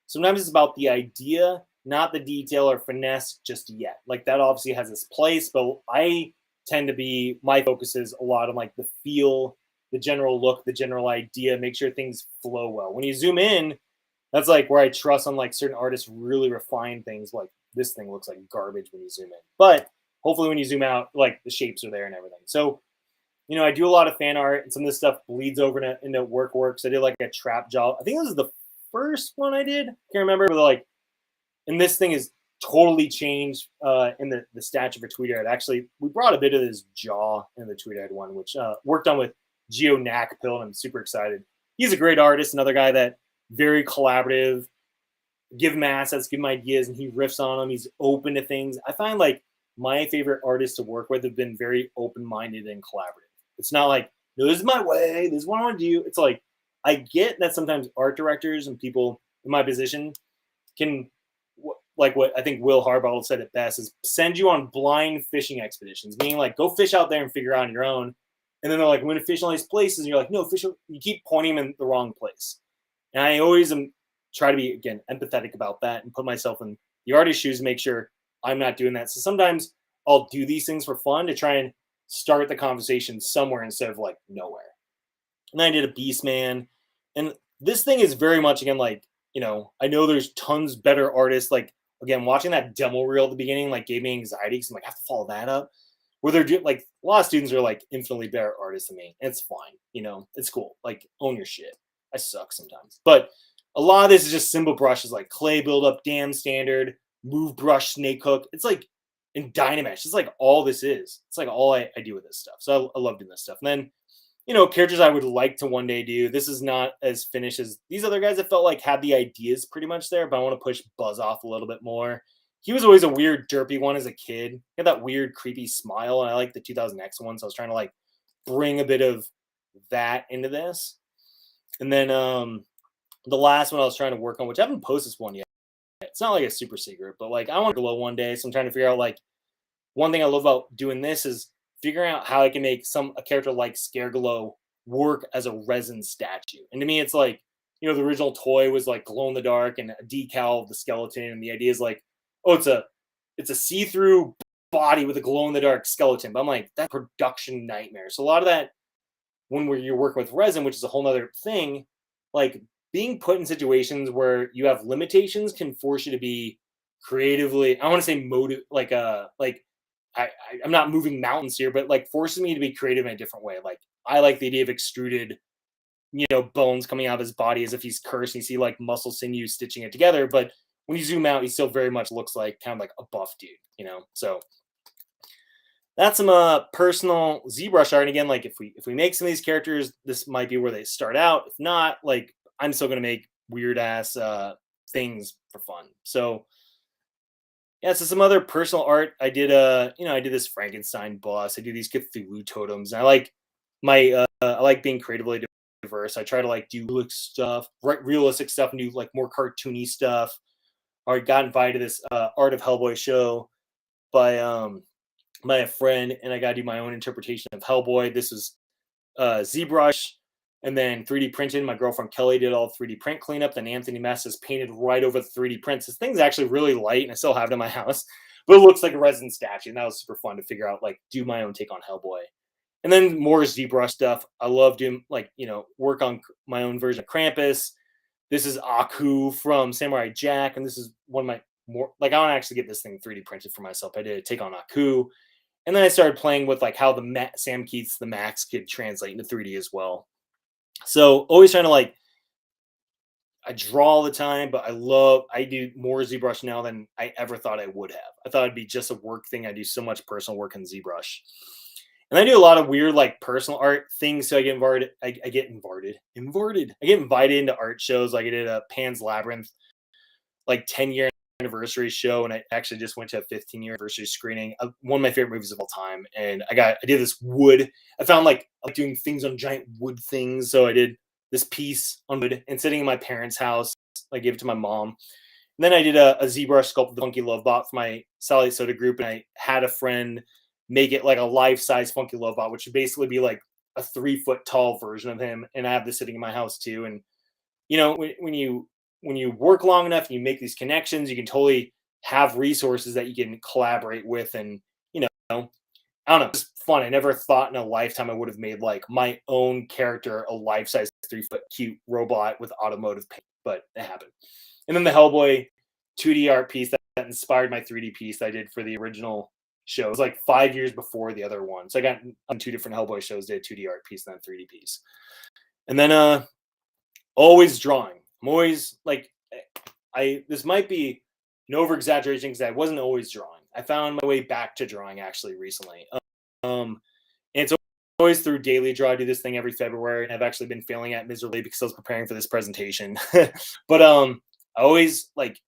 sometimes it's about the idea, not the detail or finesse just yet. Like that obviously has its place, but I tend to be, my focus is a lot on like the feel, the general look, the general idea, make sure things flow well. When you zoom in, that's like where I trust on like certain artists really refine things. Like this thing looks like garbage when you zoom in, but hopefully when you zoom out, like the shapes are there and everything. So, you know, I do a lot of fan art, and some of this stuff bleeds over into works. I did like a trap job. I think this is the first one I did. Can't remember, but like, and this thing is totally changed in the statue for Tweeterhead. Actually, we brought a bit of his jaw in the Tweeterhead one, which worked on with Geo Nakpil, and I'm super excited. He's a great artist, another guy that very collaborative, give him assets, give him ideas, and he riffs on them. He's open to things. I find like my favorite artists to work with have been very open-minded and collaborative. It's not like, no, this is my way, this is what I want to do. It's like, I get that sometimes art directors and people in my position can, like what I think Will Harbottle said it best, is send you on blind fishing expeditions, meaning like go fish out there and figure out on your own. And then they're like, I'm going to fish all these places. And you're like, no, fish, you keep pointing them in the wrong place. And I always try to be, again, empathetic about that and put myself in the artist's shoes and make sure I'm not doing that. So sometimes I'll do these things for fun to try and start the conversation somewhere instead of like nowhere. And I did a Beastman. And this thing is very much, again, like, you know, I know there's tons better artists. Like, again, watching that demo reel at the beginning, like, gave me anxiety because I'm like, I have to follow that up. Where they're doing, like, a lot of students are like infinitely better artists than me. And it's fine. You know, it's cool. Like, own your shit. I suck sometimes. But a lot of this is just simple brushes, like clay buildup, dam standard, move brush, snake hook. It's like in Dynamesh. It's like all this is. It's like all I do with this stuff. So I love doing this stuff. And then, you know, characters I would like to one day do. This is not as finished as these other guys. I felt like had the ideas pretty much there, but I want to push Buzz off a little bit more. He was always a weird, derpy one as a kid. He had that weird, creepy smile. And I like the 2000X one. So I was trying to like bring a bit of that into this. And then the last one I was trying to work on, which I haven't posted this one yet. It's not like a super secret, but like I want to glow one day. So I'm trying to figure out, like, one thing I love about doing this is figuring out how I can make a character like Scareglow work as a resin statue. And to me, it's like, you know, the original toy was like glow in the dark and a decal of the skeleton. And the idea is like, oh, it's a see-through body with a glow in the dark skeleton. But I'm like, that production nightmare. So a lot of that, when you're working with resin, which is a whole nother thing, like being put in situations where you have limitations can force you to be creatively, I want to say I'm not moving mountains here, but like forces me to be creative in a different way. Like I like the idea of extruded, you know, bones coming out of his body as if he's cursed. And you see like muscle sinew stitching it together. But when you zoom out, he still very much looks like kind of like a buff dude, you know? So that's some personal ZBrush art. And again, like if we make some of these characters, this might be where they start out. If not, like I'm still gonna make weird ass things for fun. So yeah, so some other personal art. I did I did this Frankenstein boss. I do these Cthulhu totems. And I like being creatively diverse. I try to like do realistic stuff and do like more cartoony stuff. I got invited to this Art of Hellboy show by a friend, and I got to do my own interpretation of Hellboy. This is ZBrush, and then 3D printed. My girlfriend Kelly did all 3D print cleanup. Then Anthony Mess is painted right over the 3D prints. This thing's actually really light, and I still have it in my house, but it looks like a resin statue. And that was super fun to figure out, like, do my own take on Hellboy. And then more ZBrush stuff. I love doing, like, you know, work on my own version of Krampus. This is Aku from Samurai Jack, and this is one of my more, like, I want to actually get this thing 3D printed for myself. I did a take on Aku. And then I started playing with like how the Sam Keith's The Max could translate into 3D as well. So always trying to like, I draw all the time, but I do more ZBrush now than I ever thought I would have. I thought it'd be just a work thing. I do so much personal work in ZBrush. And I do a lot of weird like personal art things. So I get invited into art shows. Like I did a Pan's Labyrinth, like 10-year anniversary show, and I actually just went to a 15-year anniversary screening of one of my favorite movies of all time. And I did this wood. I found like doing things on giant wood things. So I did this piece on wood and sitting in my parents' house. I gave it to my mom. And then I did a ZBrush sculpt of the Funky Love Bot for my Sally Soda group, and I had a friend make it like a life-size Funky Love Bot, which would basically be like a 3-foot tall version of him. And I have this sitting in my house too. And you know, when you work long enough and you make these connections, you can totally have resources that you can collaborate with. And, you know, I don't know, it's fun. I never thought in a lifetime I would have made like my own character, a life-size 3-foot cute robot with automotive paint, but it happened. And then the Hellboy 2D art piece that inspired my 3D piece that I did for the original show. It was like 5 years before the other one. So I got on 2 different Hellboy shows, did a 2D art piece and then a 3D piece. And then always drawing. I'm always like, this might be an over exaggeration because I wasn't always drawing. I found my way back to drawing actually recently. And it's always through daily draw. I do this thing every February, and I've actually been failing at miserably because I was preparing for this presentation. But I always like,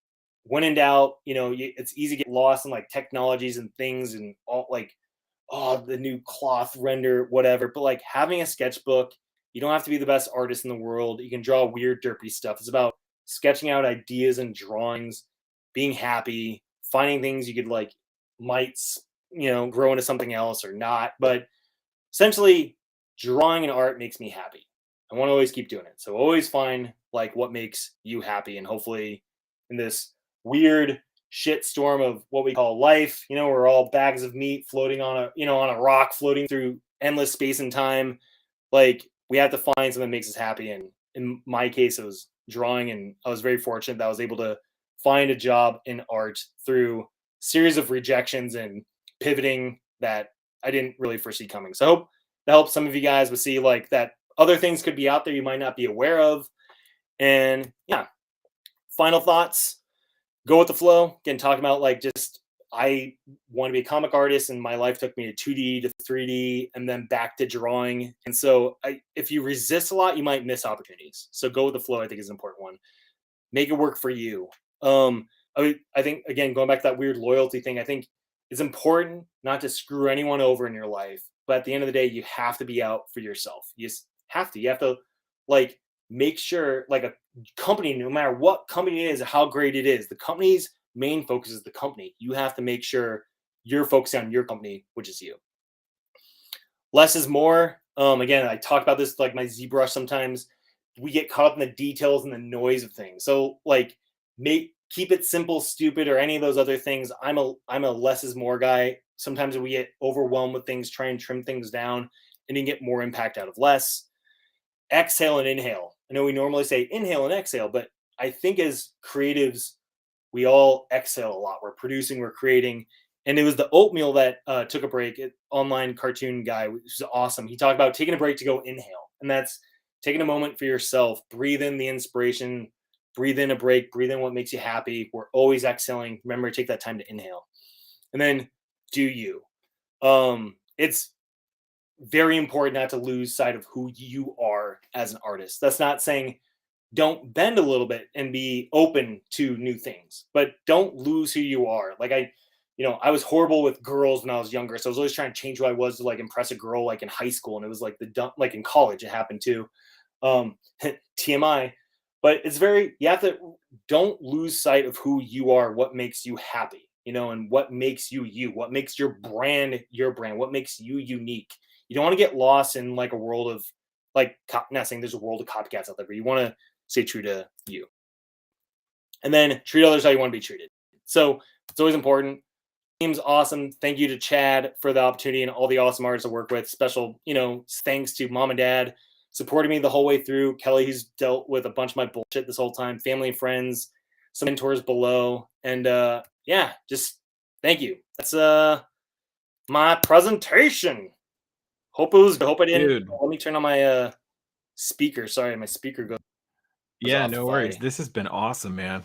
when in doubt, you know, it's easy to get lost in like technologies and things and all like, oh, the new cloth render, whatever. But like having a sketchbook, you don't have to be the best artist in the world. You can draw weird, derpy stuff. It's about sketching out ideas and drawings, being happy, finding things you could like might, you know, grow into something else or not. But essentially, drawing and art makes me happy. I want to always keep doing it. So always find like what makes you happy, and hopefully in this weird shit storm of what we call life, you know, we're all bags of meat floating on a, you know, on a rock floating through endless space and time. Like we have to find something that makes us happy. And in my case, it was drawing, and I was very fortunate that I was able to find a job in art through a series of rejections and pivoting that I didn't really foresee coming. So I hope that helps some of you guys with see like that other things could be out there you might not be aware of. And yeah, final thoughts. Go with the flow. Again, talking about like just I want to be a comic artist, and my life took me to 2D to 3D and then back to drawing. And so if you resist a lot, you might miss opportunities. So go with the flow, I think, is an important one. Make it work for you. I think, again, going back to that weird loyalty thing, I think it's important not to screw anyone over in your life. But at the end of the day, you have to be out for yourself. You just have to. You have to like make sure, like a company, no matter what company it is or how great it is, the company's main focus is the company. You have to make sure you're focused on your company, which is you. Less is more. Again, I talk about this like my ZBrush. Sometimes we get caught up in the details and the noise of things. So like keep it simple, stupid, or any of those other things. I'm a less is more guy. Sometimes we get overwhelmed with things, try and trim things down, and you get more impact out of less. Exhale and inhale. I know we normally say inhale and exhale, but I think as creatives, we all exhale a lot. We're producing, we're creating. And it was the oatmeal that took a break, online cartoon guy, which is awesome. He talked about taking a break to go inhale. And that's taking a moment for yourself. Breathe in the inspiration, breathe in a break, breathe in what makes you happy. We're always exhaling. Remember, take that time to inhale. And then do you. It's very important not to lose sight of who you are as an artist. That's not saying don't bend a little bit and be open to new things, but don't lose who you are. Like I was horrible with girls when I was younger. So I was always trying to change who I was to like impress a girl, like in high school. And it was like like in college, it happened too. TMI, but it's you have to, don't lose sight of who you are, what makes you happy, and what makes you, what makes your brand, what makes you unique. You don't want to get lost in like a world of like, not saying there's a world of copycats out there, but you want to stay true to you. And then treat others how you want to be treated. So it's always important. Team's awesome. Thank you to Chad for the opportunity and all the awesome artists I work with. Special, thanks to mom and dad supporting me the whole way through. Kelly, who's dealt with a bunch of my bullshit this whole time. Family and friends, some mentors below. And just thank you. That's my presentation. Hope I didn't. Dude. Let me turn on my speaker. Sorry, my speaker goes. Yeah, no worries. This has been awesome, man.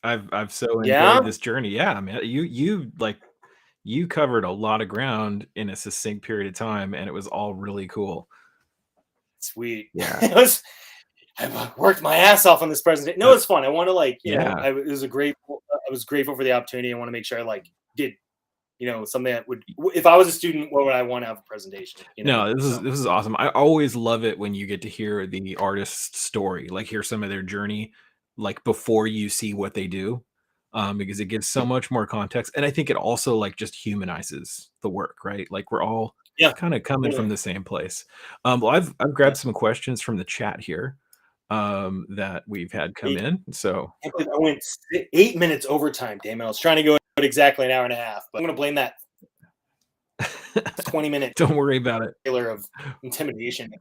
I've so enjoyed this journey. Yeah, man. You covered a lot of ground in a succinct period of time, and it was all really cool. Sweet. Yeah. I worked my ass off on this presentation. No, it's fun. I want to I was grateful for the opportunity. I want to make sure I did something that would, if I was a student, what would I want to have a presentation? No, this is awesome. I always love it when you get to hear the artist's story, like hear some of their journey, like before you see what they do, because it gives so much more context. And I think it also just humanizes the work, right? Like we're all kind of coming from the same place. Well, I've grabbed some questions from the chat here that we've had come in. So I went 8 minutes overtime. Damn it! I was trying to go exactly an hour and a half, but I'm gonna blame that 20 minutes. Don't worry about it. Of intimidation.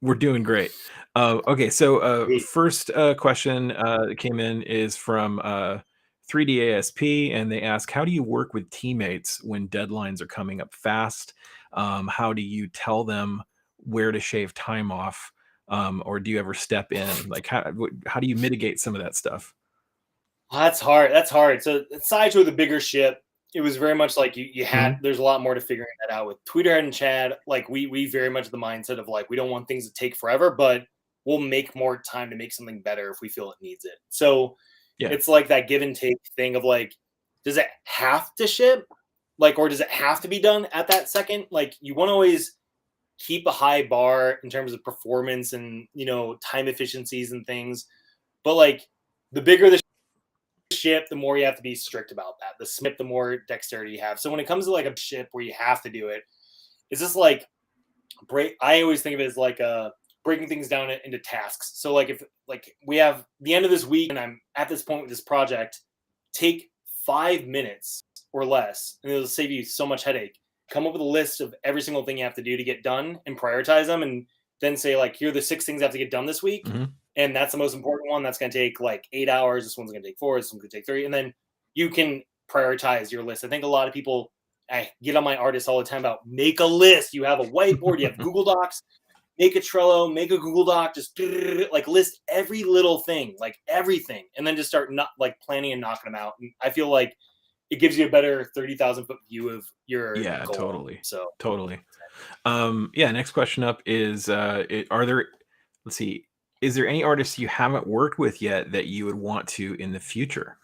We're doing great. Okay, so first question that came in is from 3D ASP, and they ask, how do you work with teammates when deadlines are coming up fast? How do you tell them where to shave time off? Or do you ever step in? Like how do you mitigate some of that stuff? That's hard. That's hard. So Sideshow, the bigger ship, it was very much like you had, there's a lot more to figuring that out with Tweeterhead and Chad. Like we very much the mindset of like, we don't want things to take forever, but we'll make more time to make something better if we feel it needs it. So it's like that give and take thing of like, does it have to ship? Like, or does it have to be done at that second? Like you want to always keep a high bar in terms of performance and, you know, time efficiencies and things. But like the bigger the ship, the more you have to be strict about that. The smith, the more dexterity you have. So when it comes to like a ship where you have to do it, it's just like I always think of it as like breaking things down into tasks. So like if like we have the end of this week and I'm at this point with this project, take 5 minutes or less, and it'll save you so much headache. Come up with a list of every single thing you have to do to get done and prioritize them, and then say like, here are the 6 things I have to get done this week. And that's the most important one. That's going to take like 8 hours. This one's going to take 4. This one's going to take 3. And then you can prioritize your list. I think a lot of people, I get on my artists all the time about make a list. You have a whiteboard, you have Google Docs, make a Trello, make a Google Doc, just like list every little thing, like everything. And then just start not like planning and knocking them out. And I feel like it gives you a better 30,000 foot view of your goal. Totally. So totally. Next question up is, are there, let's see, is there any artists you haven't worked with yet that you would want to in the future?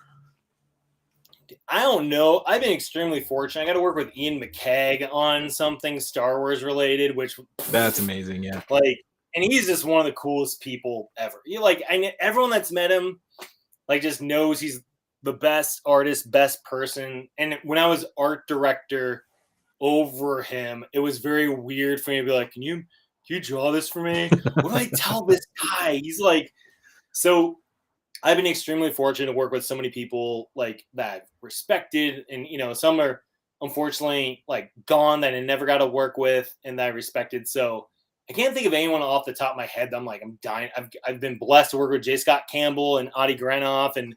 I don't know. I've been extremely fortunate. I got to work with Ian McKegg on something Star Wars related, which that's amazing. Yeah. Like, and he's just one of the coolest people ever. You like, everyone that's met him, like, just knows he's the best artist, best person. And when I was art director over him, it was very weird for me to be like, can you draw this for me? What do I tell this guy? He's like, so I've been extremely fortunate to work with so many people like that I've respected, and you know, some are unfortunately like gone that I never got to work with and that I respected. So I can't think of anyone off the top of my head that I'm like, I'm dying. I've been blessed to work with J. Scott Campbell and Adi Granoff and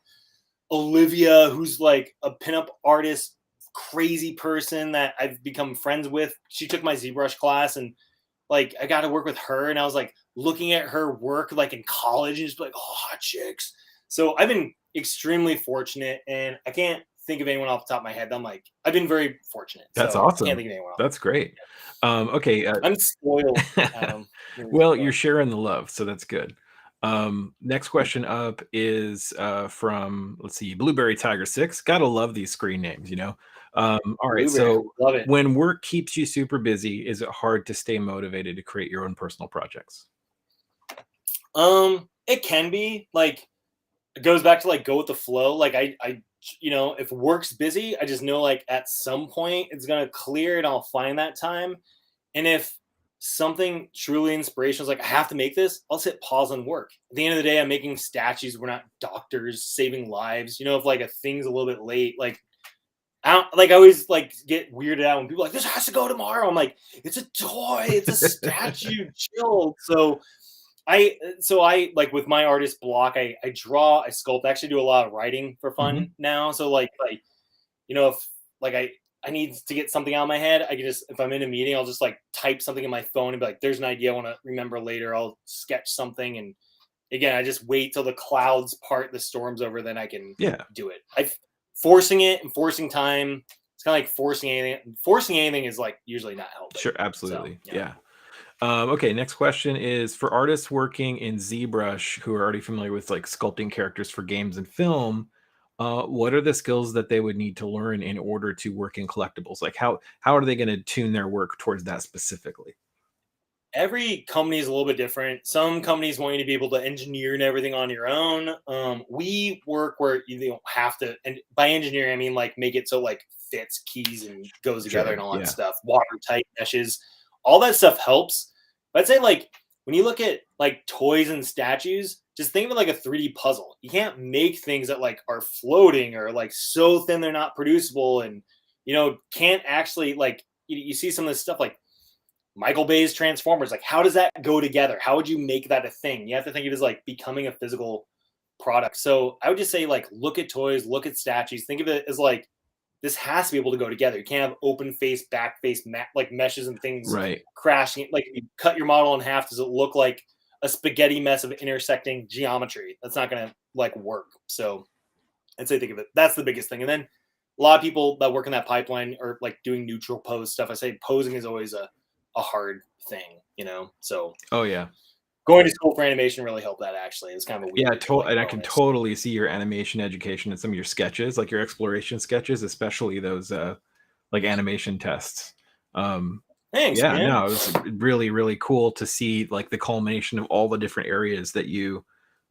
Olivia, who's like a pinup artist, crazy person that I've become friends with. She took my ZBrush class, and like I got to work with her, and I was like looking at her work like in college and just like, oh, hot chicks. So I've been extremely fortunate, and I can't think of anyone off the top of my head. I'm like, I've been very fortunate. That's awesome. I can't think of anyone else. That's great. Okay. I'm spoiled. Well, you're sharing the love, so that's good. Next question up is from, let's see, Blueberry Tiger 6. Gotta love these screen names, you know. All right, so when work keeps you super busy, is it hard to stay motivated to create your own personal projects? It can be. Like, it goes back to like go with the flow. Like I you know, if work's busy, I just know like at some point it's gonna clear and I'll find that time. And if something truly inspirational is like, I have to make this, I'll hit pause on work. At the end of the day, I'm making statues. We're not doctors saving lives. You know, if like a thing's a little bit late, like I always like get weirded out when people are like, this has to go tomorrow. I'm like, it's a toy, it's a statue, chill. So I like with my artist block, I draw, I sculpt. I actually do a lot of writing for fun now. So like you know, if like I need to get something out of my head, I can just, if I'm in a meeting, I'll just like type something in my phone and be like, there's an idea I want to remember later. I'll sketch something, and again, I just wait till the clouds part, the storm's over, then I can do it. Forcing it and forcing time, it's kind of like forcing anything. Forcing anything is like usually not helping. Sure, absolutely. So, yeah. Okay, next question is for artists working in ZBrush who are already familiar with like sculpting characters for games and film. What are the skills that they would need to learn in order to work in collectibles? Like how are they going to tune their work towards that specifically? Every company is a little bit different. Some companies want you to be able to engineer and everything on your own. We work where you don't have to, and by engineering, I mean like make it so like fits keys and goes together and all that stuff. Watertight meshes, all that stuff helps. But I'd say like when you look at like toys and statues, just think of it like a 3D puzzle. You can't make things that like are floating or like so thin they're not producible, and you know can't actually like you see some of this stuff like Michael Bay's Transformers. Like how does that go together? How would you make that a thing? You have to think of it as like becoming a physical product. So I would just say like look at toys, look at statues. Think of it as like this has to be able to go together. You can't have open face, back face, like meshes and things crashing. Like if you cut your model in half, does it look like a spaghetti mess of intersecting geometry? That's not going to like work. So I'd say think of it. That's the biggest thing. And then a lot of people that work in that pipeline are like doing neutral pose stuff. I say posing is always a hard thing, you know? So. Oh, yeah. Going to school for animation really helped that, actually. It's kind of a weird. Yeah, and I can totally see your animation education in some of your sketches, like your exploration sketches, especially those like animation tests. Thanks, yeah, man. no, it was really, really cool to see like the culmination of all the different areas that you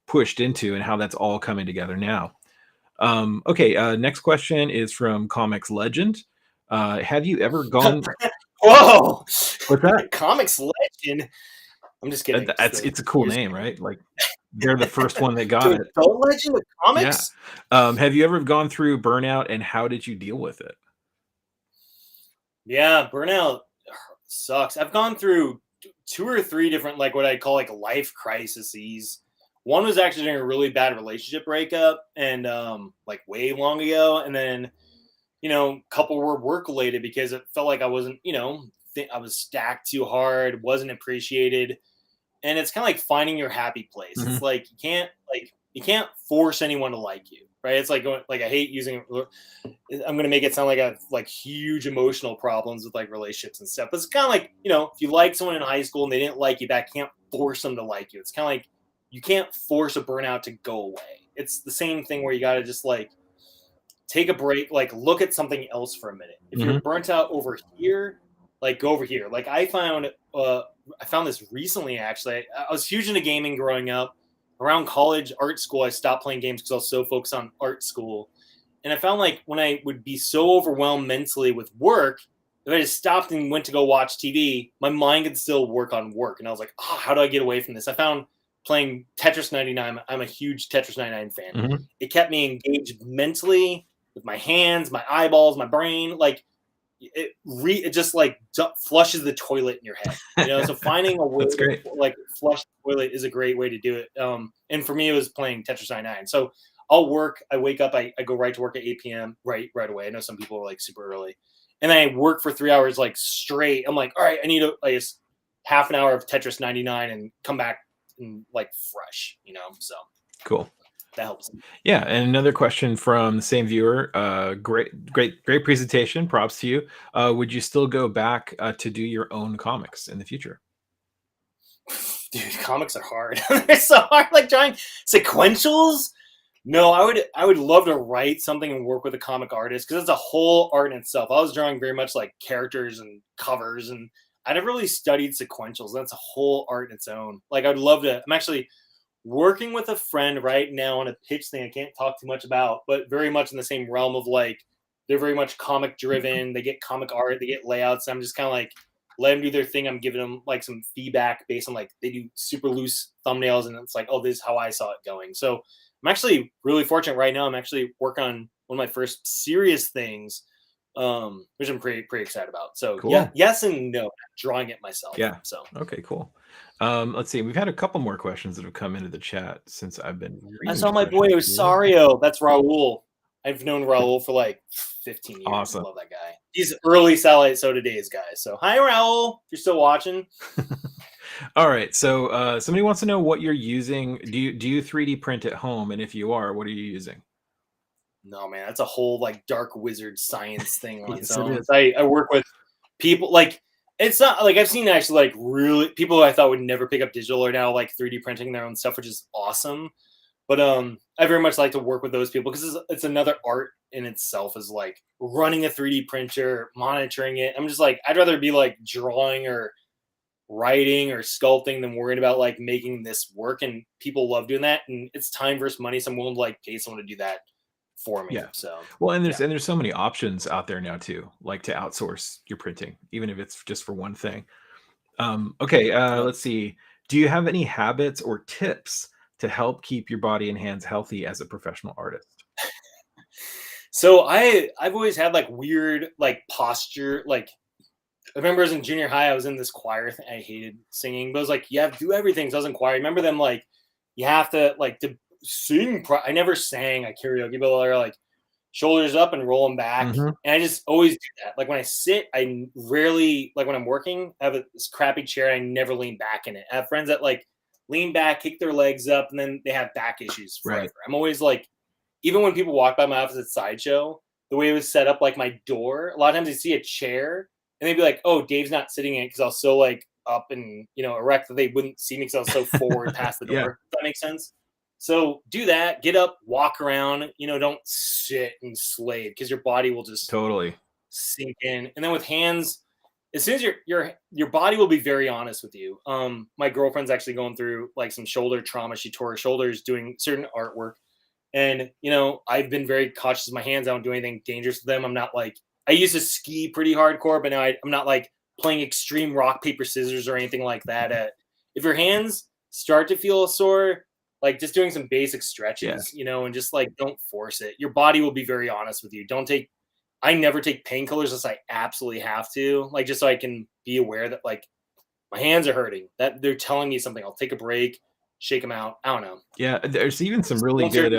pushed into and how that's all coming together now. Okay, next question is from Comics Legend. Have you ever gone? Whoa! What's that? Comics Legend. I'm just kidding. It's a cool name, right? Like they're the first one that got it. The Legend of Comics? Yeah. Have you ever gone through burnout, and how did you deal with it? Yeah, burnout sucks. I've gone through 2 or 3 different, like what I call like life crises. One was actually during a really bad relationship breakup, and like way long ago. And then, you know, a couple were work related because it felt like I wasn't, you know, I was stacked too hard, wasn't appreciated. And it's kind of like finding your happy place. Mm-hmm. It's like you can't force anyone to like you, right? It's like I hate using. I'm gonna make it sound like I have like huge emotional problems with like relationships and stuff. But it's kind of like, you know, if you like someone in high school and they didn't like you back, you can't force them to like you. It's kind of like you can't force a burnout to go away. It's the same thing where you got to just like take a break, like look at something else for a minute. If you're burnt out over here, like go over here. Like I found this recently, actually. I was huge into gaming growing up. Around college, art school, I stopped playing games because I was so focused on art school. And I found like when I would be so overwhelmed mentally with work, if I just stopped and went to go watch TV, my mind could still work on work. And I was like, oh, how do I get away from this? I found playing Tetris 99. I'm a huge Tetris 99 fan. Mm-hmm. It kept me engaged mentally with my hands, my eyeballs, my brain. Like it just like flushes the toilet in your head, you know. So finding a way to like flush the toilet is a great way to do it. And for me, it was playing Tetris 99. So I'll work. I wake up. I go right to work at 8 p.m. right away. I know some people are like super early, and then I work for 3 hours like straight. I'm like, all right, I need like just half an hour of Tetris 99 and come back and like fresh, you know. So cool. That helps. Yeah, and another question from the same viewer. Great presentation. Props to you. Would you still go back to do your own comics in the future? Dude, comics are hard. They're so hard. Like drawing sequentials. No, I would love to write something and work with a comic artist because it's a whole art in itself. I was drawing very much like characters and covers, and I never really studied sequentials. That's a whole art in its own. Like I'd love to. I'm actually working with a friend right now on a pitch thing I can't talk too much about, but very much in the same realm of like, they're very much comic driven. They get comic art, they get layouts. I'm just kind of like, let them do their thing. I'm giving them like some feedback based on like, they do super loose thumbnails and it's like, oh, this is how I saw it going. So I'm actually really fortunate right now. I'm actually working on one of my first serious things, which I'm pretty excited about. So cool. Yeah, yes and no, drawing it myself. Yeah. So okay, cool. Let's see. We've had a couple more questions that have come into the chat since I've been reading. I saw my boy Osario. That's Raul. I've known Raul for like 15 years. Awesome. I love that guy. He's early Satellite Soda Days guy. So hi Raul, if you're still watching. All right. So somebody wants to know what you're using. Do you 3D print at home? And if you are, what are you using? No, man, that's a whole like dark wizard science thing on yes, its own. it is. I work with people like, it's not like I've seen actually like really people who I thought would never pick up digital are now like 3D printing their own stuff, which is awesome. But I very much like to work with those people because it's another art in itself, is like running a 3D printer, monitoring it. I'm just like, I'd rather be like drawing or writing or sculpting than worrying about like making this work. And people love doing that. And it's time versus money. So I'm willing to like pay someone to do that for me. Yeah. So well, and there's so many options out there now too, like to outsource your printing, even if it's just for one thing. Okay, let's see. Do you have any habits or tips to help keep your body and hands healthy as a professional artist? So I've always had like weird like posture. Like I remember as in junior high, I was in this choir thing. I hated singing, but I was like, you have to do everything. So I was in choir. I remember them like, you have to like to sing. I never sang at karaoke, but they're like shoulders up and roll them back. Mm-hmm. And I just always do that. Like when I sit, I rarely, like when I'm working, I have this crappy chair. I never lean back in it. I have friends that like lean back, kick their legs up, and then they have back issues forever. Right. I'm always like even when people walk by my office at Sideshow, the way it was set up, like my door, a lot of times they see a chair and they'd be like, "Oh, Dave's not sitting in it," because I was so like up and erect that they wouldn't see me because I was so forward past the door. Yeah. Does that make sense? So do that. Get up, walk around. Don't sit and slave because your body will just totally sink in. And then with hands, as soon as your body will be very honest with you. My girlfriend's actually going through like some shoulder trauma. She tore her shoulders doing certain artwork. And, I've been very cautious of my hands. I don't do anything dangerous to them. I'm not like, I used to ski pretty hardcore, but now I'm not like playing extreme rock, paper, scissors or anything like that. If your hands start to feel sore, like just doing some basic stretches, and just like, don't force it. Your body will be very honest with you. I never take painkillers unless I absolutely have to, like, just so I can be aware that like my hands are hurting, that they're telling me something. I'll take a break, shake them out. I don't know. Yeah, there's even some really good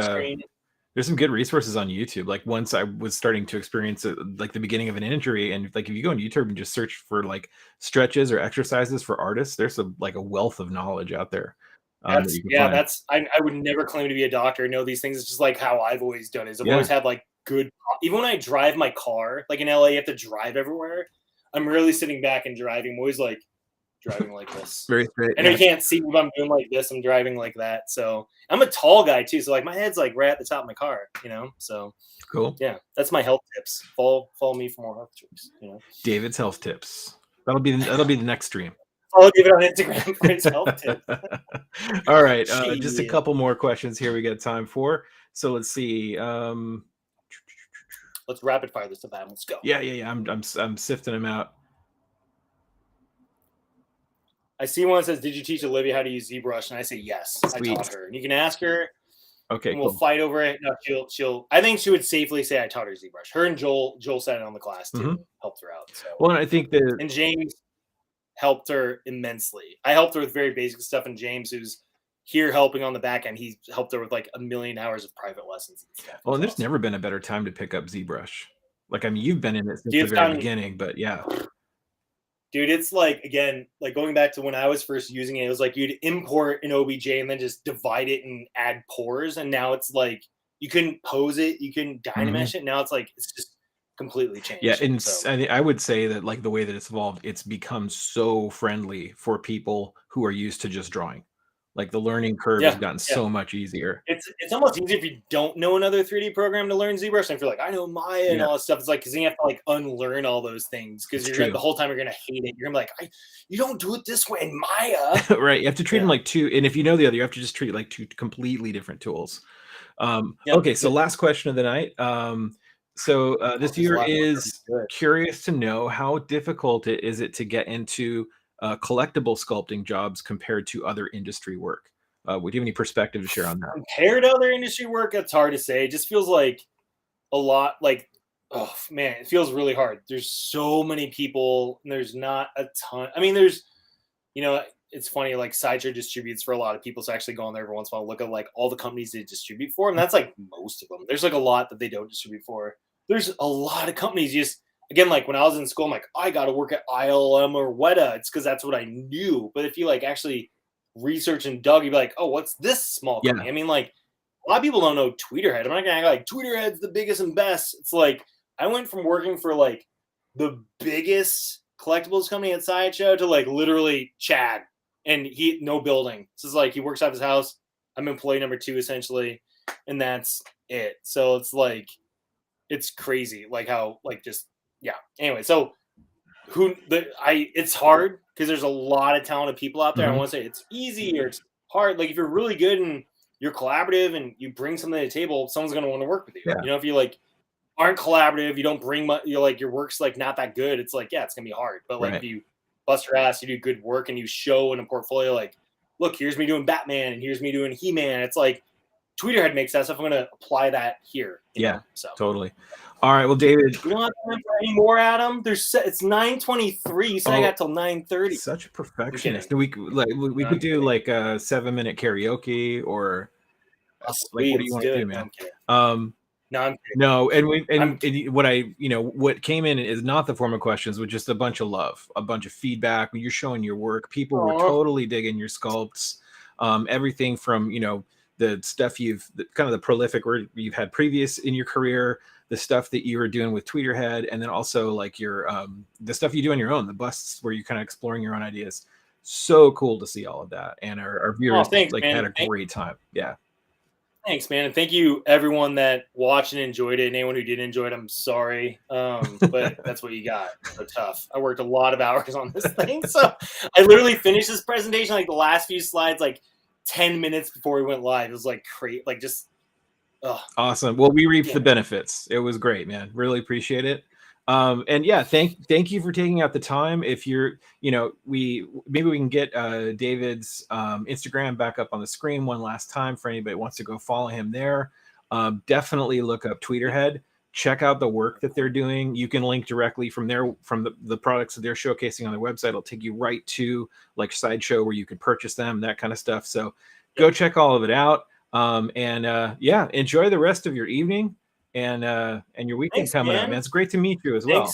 there's some good resources on YouTube. Like once I was starting to experience like the beginning of an injury, and like if you go on YouTube and just search for like stretches or exercises for artists, there's a wealth of knowledge out there. I would never claim to be a doctor, know these things. It's just like how I've always done is I've always had like good, even when I drive my car, like in LA, you have to drive everywhere. I'm really sitting back and driving. I'm always like driving like this. Very straight. And you can't see if I'm doing like this. I'm driving like that. So I'm a tall guy too. So like my head's like right at the top of my car, so cool. Yeah. That's my health tips. Follow me for more health tips, David's health tips. That'll be the next stream. Follow David on Instagram for his health tips. All right. Just a couple more questions here we got time for. So let's see. Let's rapid fire this stuff out. Let's go. Yeah. I'm sifting them out. I see one that says, "Did you teach Olivia how to use ZBrush?" And I say yes. Sweet. I taught her. And you can ask her. Okay. And we'll fight over it. No, she'll. I think she would safely say I taught her ZBrush. Her and Joel said it on the class too. Helped her out. So. Well, and I think that and James helped her immensely. I helped her with very basic stuff, and James, who's here helping on the back end, he helped her with like 1 million hours of private lessons and stuff. Well, and there's never been a better time to pick up ZBrush. Like, I mean, you've been in it since the very beginning, but yeah. Dude, it's like, again, like going back to when I was first using it, it was like you'd import an OBJ and then just divide it and add pores. And now it's like you couldn't pose it, you couldn't dynamesh it. Now it's like it's just completely changed. Yeah, and I would say that like the way that it's evolved, it's become so friendly for people who are used to just drawing. Like the learning curve has gotten so much easier. It's almost easier if you don't know another 3D program to learn ZBrush. And if you're like, I know Maya and all that stuff, it's like, because then you have to like unlearn all those things because you're the whole time you're gonna hate it. You're gonna be like, you don't do it this way in Maya. Right. You have to treat them like two, and if you know the other, you have to just treat it like two completely different tools. Okay, so last question of the night. This viewer is curious to know how difficult it is to get into collectible sculpting jobs compared to other industry work. Would you have any perspective to share on that? Compared to other industry work, it's hard to say. It just feels like a lot like, oh man, it feels really hard. There's so many people and there's not a ton. I mean, there's, it's funny, like Sideshow distributes for a lot of people. So I actually go on there every once in a while, look at like all the companies they distribute for. And that's like most of them. There's like a lot that they don't distribute for. There's a lot of companies again, like when I was in school, I'm like, I got to work at ILM or Weta. It's because that's what I knew. But if you like actually research and dug, you'd be like, oh, what's this small company? I mean, like a lot of people don't know Tweeterhead. I'm not going to act like Tweeterhead's the biggest and best. It's like I went from working for like the biggest collectibles company at Sideshow to like literally Chad. And no building. So it's like he works out of his house. I'm employee number 2 essentially. And that's it. So it's like, it's crazy. Like how, like just, yeah. Anyway, so it's hard because there's a lot of talented people out there. I want to say it's easy or it's hard. Like if you're really good and you're collaborative and you bring something to the table, someone's going to want to work with you. Yeah. If you like aren't collaborative, you don't bring much, you're like your work's like not that good. It's like, it's going to be hard. But like if you bust your ass, you do good work and you show in a portfolio, like, look, here's me doing Batman and here's me doing He-Man. It's like Tweeterhead makes that stuff. I'm going to apply that here. So totally. All right. Well, David, we don't have time for any more, Adam. It's 9:23. You said I got till 9:30. Such a perfectionist. We could do like a 7-minute karaoke or like, what do you want to do, man? No, I'm kidding. No, what came in is not the form of questions, but just a bunch of love, a bunch of feedback. When you're showing your work, people were totally digging your sculpts. Everything from the stuff kind of the prolific work you've had previous in your career, the stuff that you were doing with Tweeterhead, and then also like your the stuff you do on your own, the busts where you're kind of exploring your own ideas. So cool to see all of that, and our viewers had a great time. Yeah. Thanks, man. And thank you everyone that watched and enjoyed it. And anyone who didn't enjoy it, I'm sorry. But that's what you got. So tough. I worked a lot of hours on this thing. So I literally finished this presentation, like the last few slides, like 10 minutes before we went live. It was like crazy, like just awesome. Well, we reaped the benefits. It was great, man. Really appreciate it. And yeah, thank you for taking out the time. If you're, maybe we can get David's Instagram back up on the screen one last time for anybody who wants to go follow him there. Definitely look up Tweeterhead. Check out the work that they're doing. You can link directly from the products that they're showcasing on their website. It'll take you right to like Sideshow where you can purchase them, that kind of stuff. So go check all of it out. Yeah, enjoy the rest of your evening and your weekend coming up, man. It's great to meet you as well.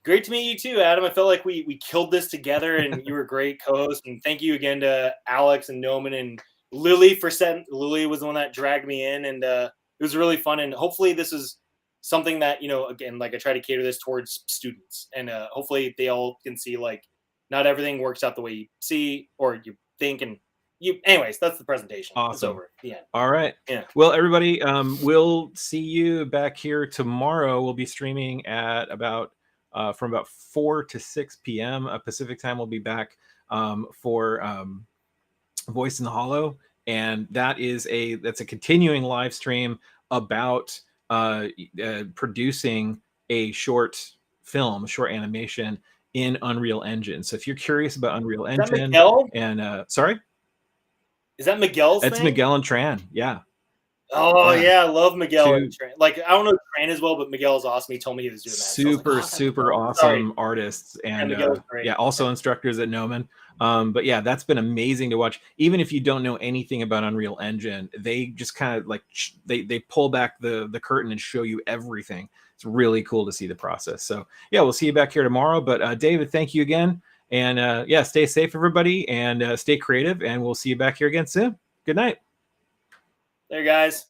Great to meet you too, Adam. I felt like we killed this together, and you were a great co-host. And thank you again to Alex and Noman and Lily for setting. Lily was the one that dragged me in, and it was really fun. And hopefully this is something that, again, like I try to cater this towards students, and hopefully they all can see like not everything works out the way you see or you think. And anyways, that's the presentation. Awesome. It's over. Yeah. All right. Yeah. Well, everybody, we'll see you back here tomorrow. We'll be streaming at from about 4 to 6 p.m. Pacific time. We'll be back for Voice in the Hollow, and that's a continuing live stream about producing a short film, a short animation in Unreal Engine. So if you're curious about Unreal Engine, and sorry. Is that Miguel's It's thing? Miguel and Tran, yeah. Oh, yeah, I love Miguel and Tran. Like, I don't know Tran as well, but Miguel is awesome. He told me he was doing that. Super awesome artists. And also instructors at Noman. But yeah, that's been amazing to watch. Even if you don't know anything about Unreal Engine, they just kind of like, they pull back the curtain and show you everything. It's really cool to see the process. So yeah, we'll see you back here tomorrow. But David, thank you again. And yeah, stay safe, everybody, and stay creative. And we'll see you back here again soon. Good night. There, guys.